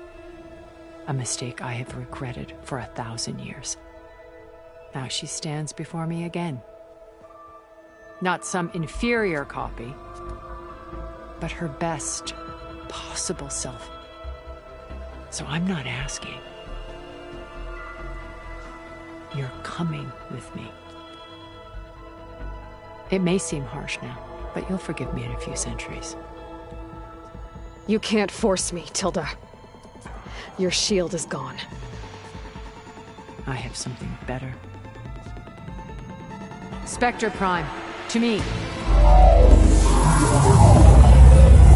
A mistake I have regretted for 1,000 years. Now she stands before me again. Not some inferior copy, but her best possible self. So I'm not asking. You're coming with me. It may seem harsh now, but you'll forgive me in a few centuries. You can't force me, Tilda. Your shield is gone. I have something better. Spectre Prime, to me.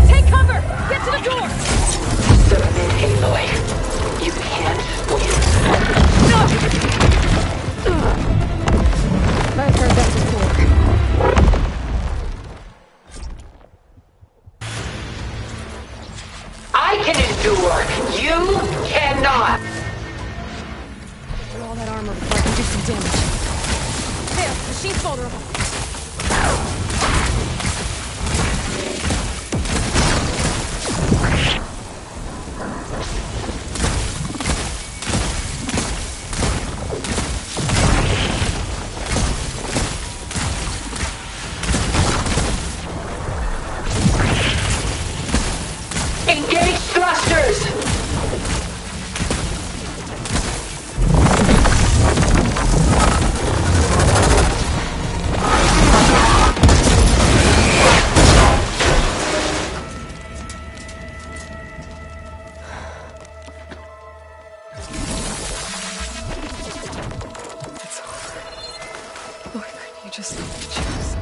Take cover! Get to the door! Submit, Aloy. You can't win. No! I've heard that before. I can endure. You cannot. Through all that armor before I can do some damage. There, the sheath's vulnerable. Engage thrusters! It's over. Lord, you just choose.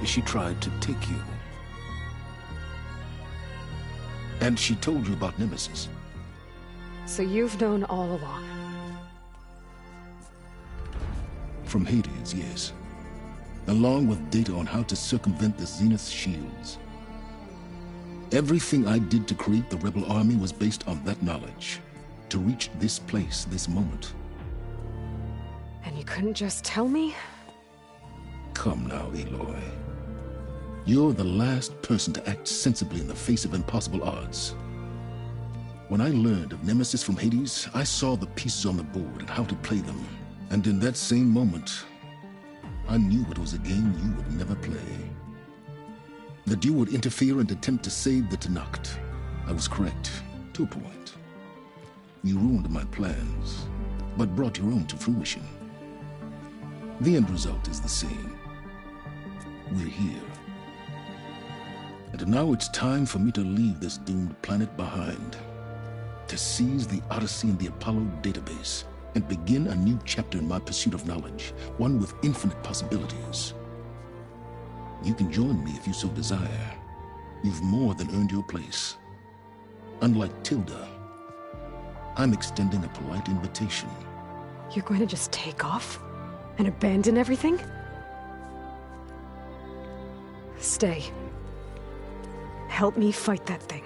she tried to take you. And she told you about Nemesis. So you've known all along. From Hades, yes. Along with data on how to circumvent the Zenith shields. Everything I did to create the Rebel Army was based on that knowledge. To reach this place, this moment. And you couldn't just tell me? Come now, Aloy. You're the last person to act sensibly in the face of impossible odds. When I learned of Nemesis from Hades, I saw the pieces on the board and how to play them. And in that same moment, I knew it was a game you would never play. That you would interfere and attempt to save the Tenakth. I was correct, to a point. You ruined my plans, but brought your own to fruition. The end result is the same. We're here. And now it's time for me to leave this doomed planet behind. To seize the Odyssey and the Apollo database, and begin a new chapter in my pursuit of knowledge, one with infinite possibilities. You can join me if you so desire. You've more than earned your place. Unlike Tilda, I'm extending a polite invitation. You're going to just take off? And abandon everything? Stay. Help me fight that thing.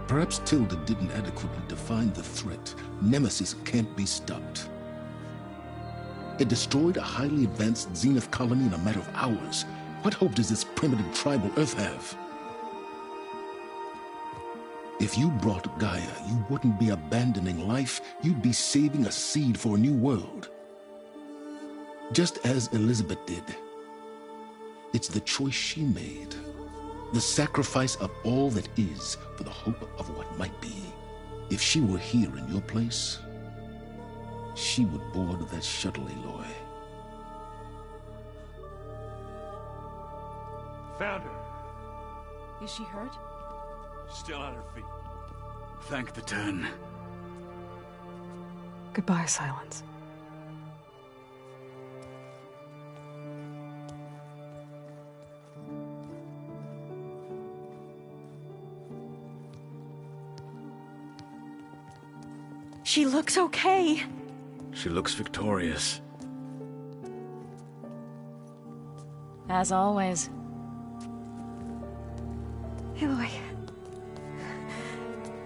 Perhaps Tilda didn't adequately define the threat. Nemesis can't be stopped. It destroyed a highly advanced Zenith colony in a matter of hours. What hope does this primitive tribal Earth have? If you brought Gaia, you wouldn't be abandoning life, you'd be saving a seed for a new world. Just as Elizabeth did. It's the choice she made. The sacrifice of all that is for the hope of what might be. If she were here in your place, she would board that shuttle, Aloy. Found her. Is she hurt? Still on her feet. Thank the Ten. Goodbye, Silence. She looks okay. She looks victorious. As always. Aloy.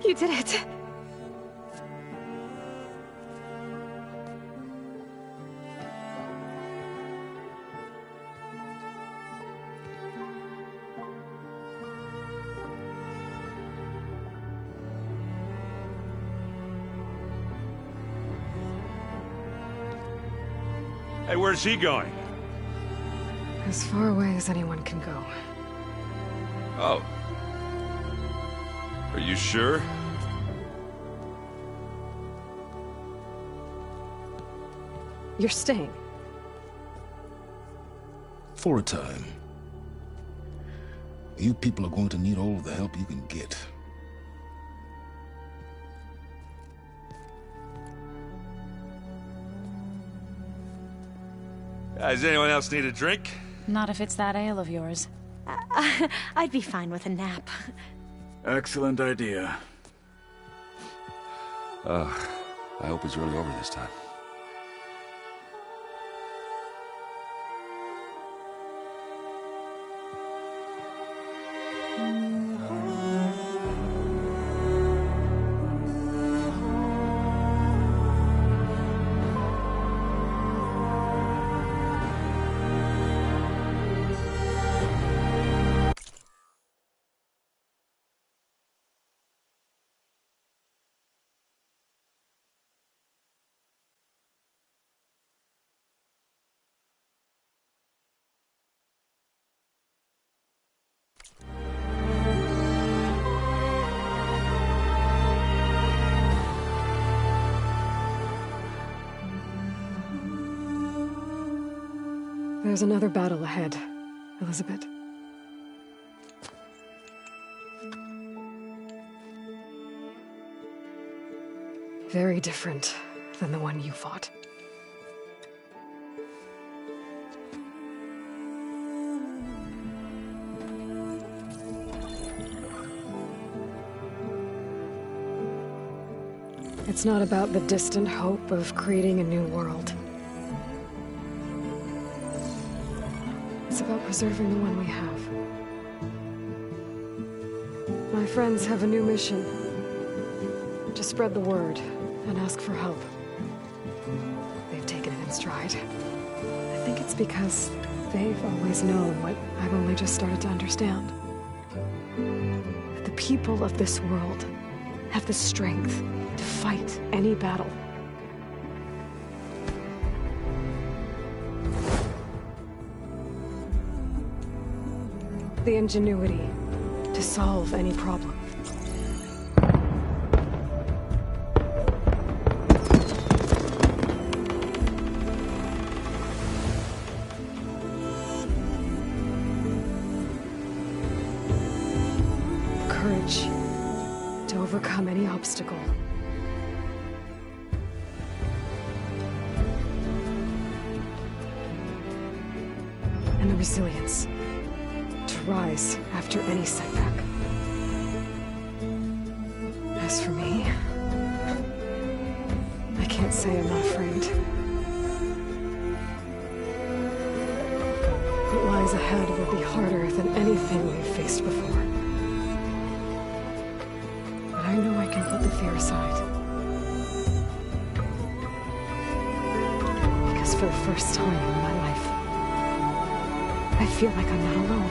You did it. Hey, where's he going? As far away as anyone can go. Oh. Are you sure? You're staying. For a time. You people are going to need all of the help you can get. Does anyone else need a drink? Not if it's that ale of yours. I'd be fine with a nap. Excellent idea. I hope it's really over this time. There's another battle ahead, Elizabeth. Very different than the one you fought. It's not about the distant hope of creating a new world. It's about preserving the one we have. My friends have a new mission. To spread the word and ask for help. They've taken it in stride. I think it's because they've always known what I've only just started to understand. That the people of this world have the strength to fight any battle. The ingenuity to solve any problem. The courage to overcome any obstacle. And the resilience to rise after any setback. As for me, I can't say I'm not afraid. What lies ahead will be harder than anything we've faced before. But I know I can put the fear aside. Because for the first time in my life, I feel like I'm not alone.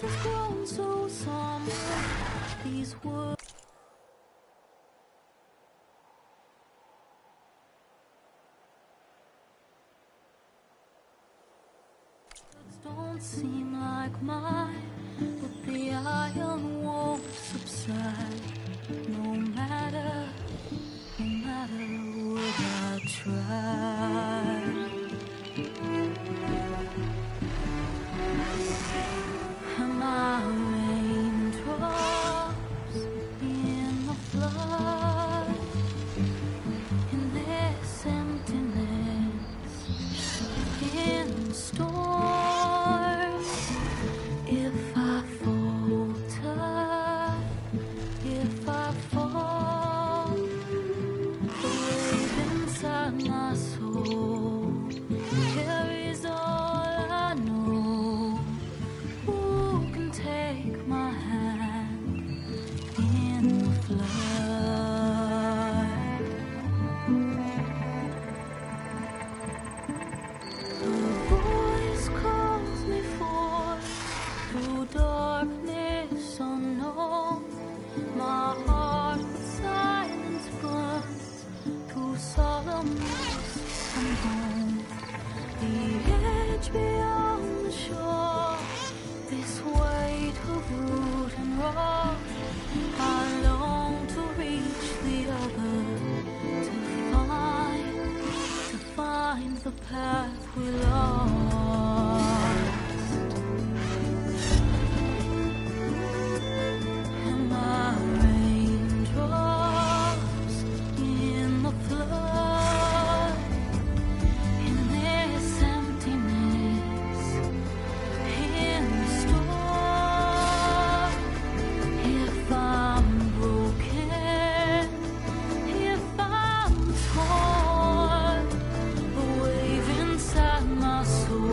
voice has grown so somber. These words don't seem like mine, but the iron won't subside. No matter what I try. And my raindrops in the flood, in this emptiness, in the storm. If I falter, if I fall, the wave inside my soul carries all I know. Who can take my hand in the flood? A voice calls me forth through darkness unknown. My heart with silence burns through solemnness and home. The edge beyond the shore, this weight of root and rock. I long to reach the other, to find the path we lost. And my raindrops in the flood, in this emptiness, in the storm. If I'm broken, if I'm torn, a wave inside my soul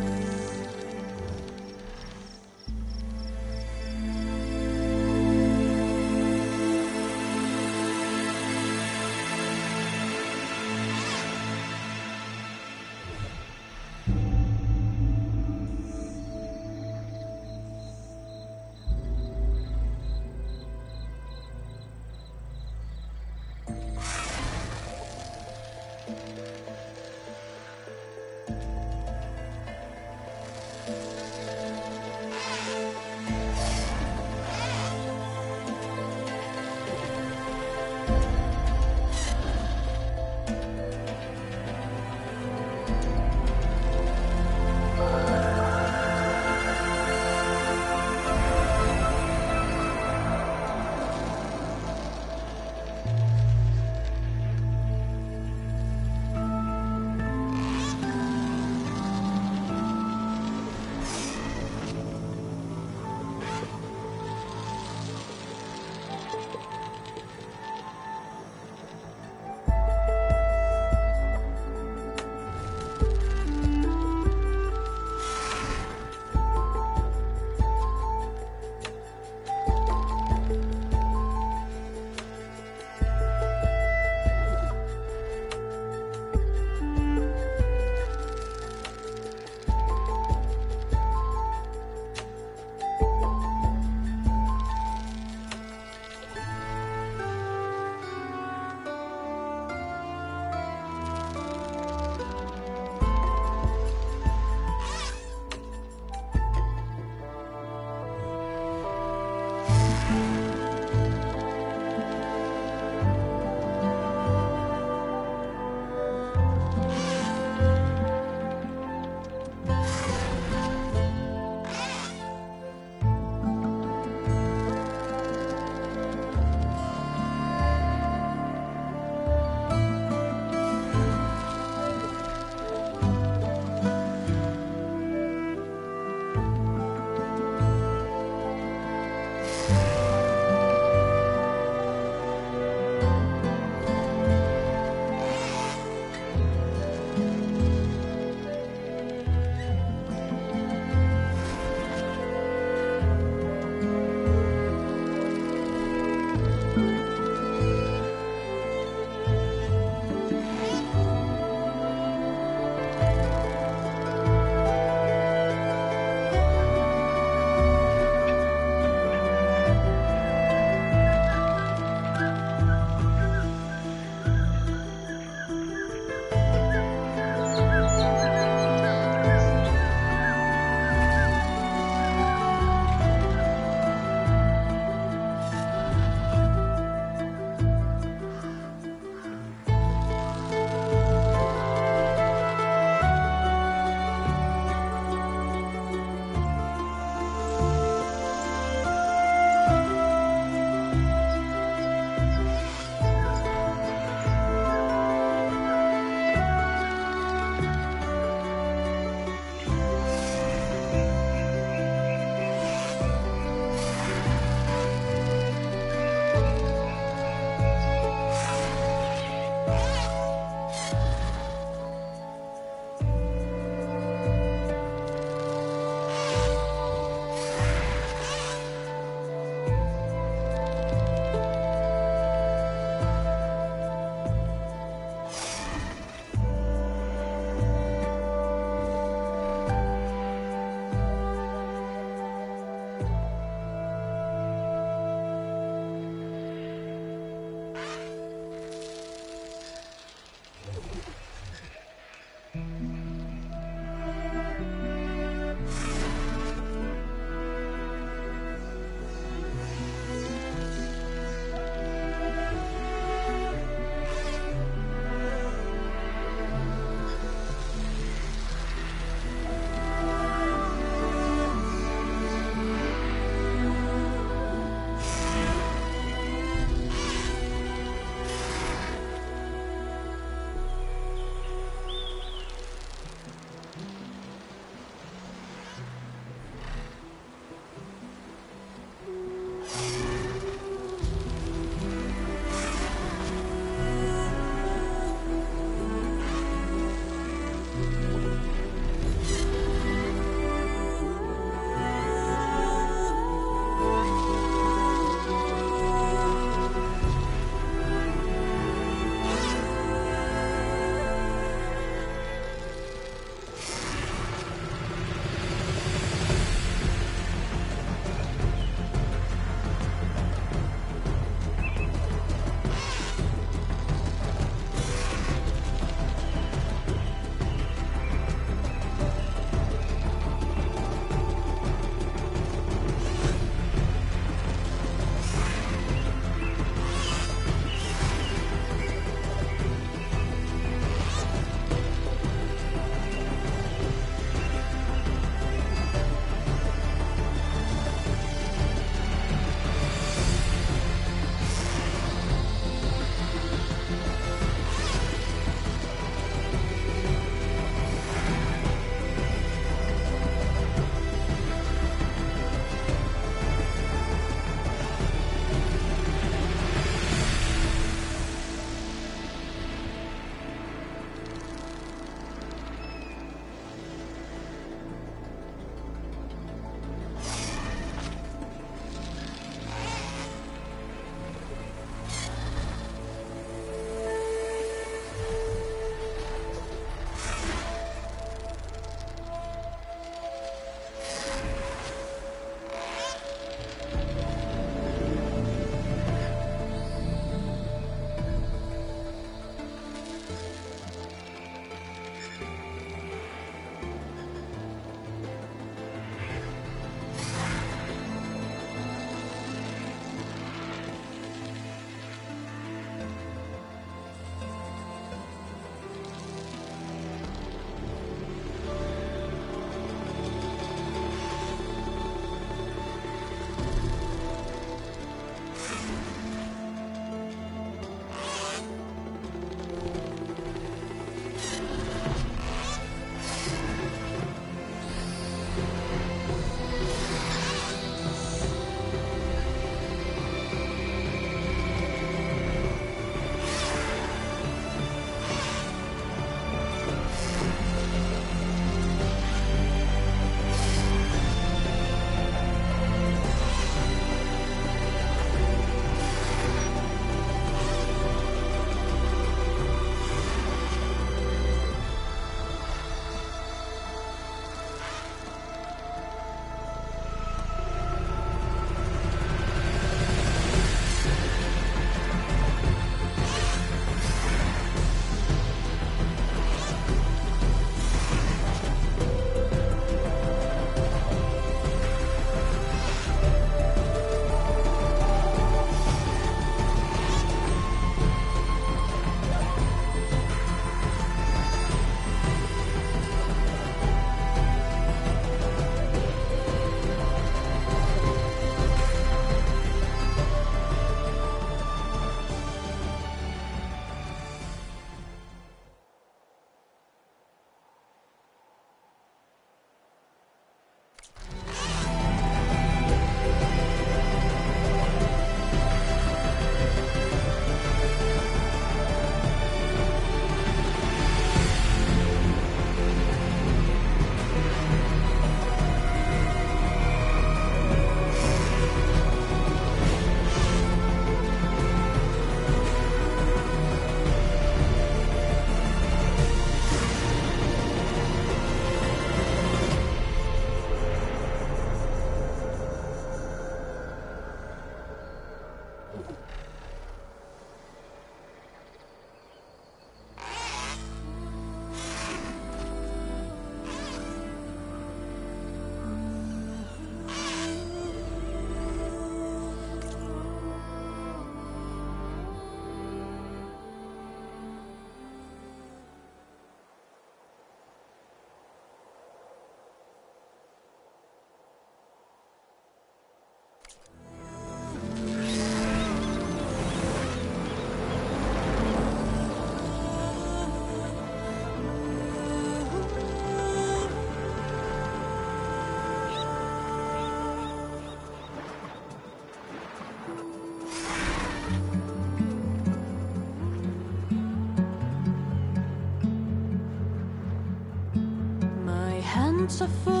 merciful.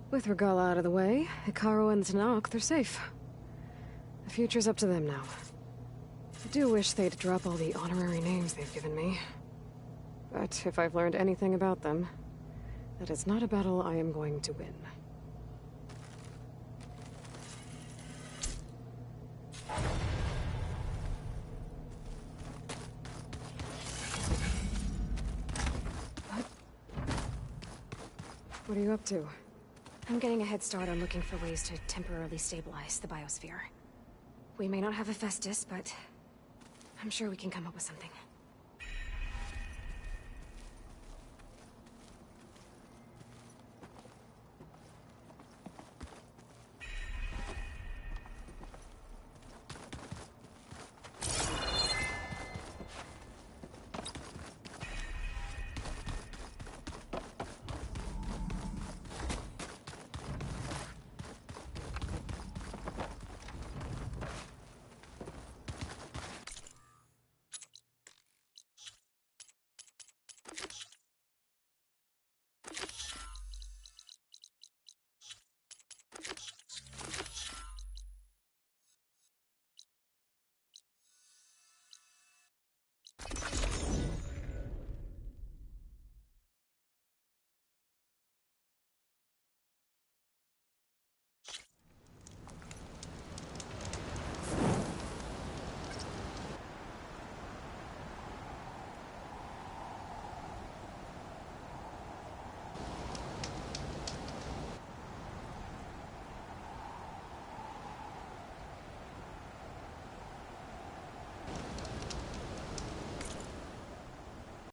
With Regala out of the way, Hikaru and Tanakh, they're safe. The future's up to them now. I do wish they'd drop all the honorary names they've given me. But if I've learned anything about them, that is not a battle I am going to win. What are you up to? I'm getting a head start on looking for ways to temporarily stabilize the biosphere. We may not have Hephaestus, but I'm sure we can come up with something.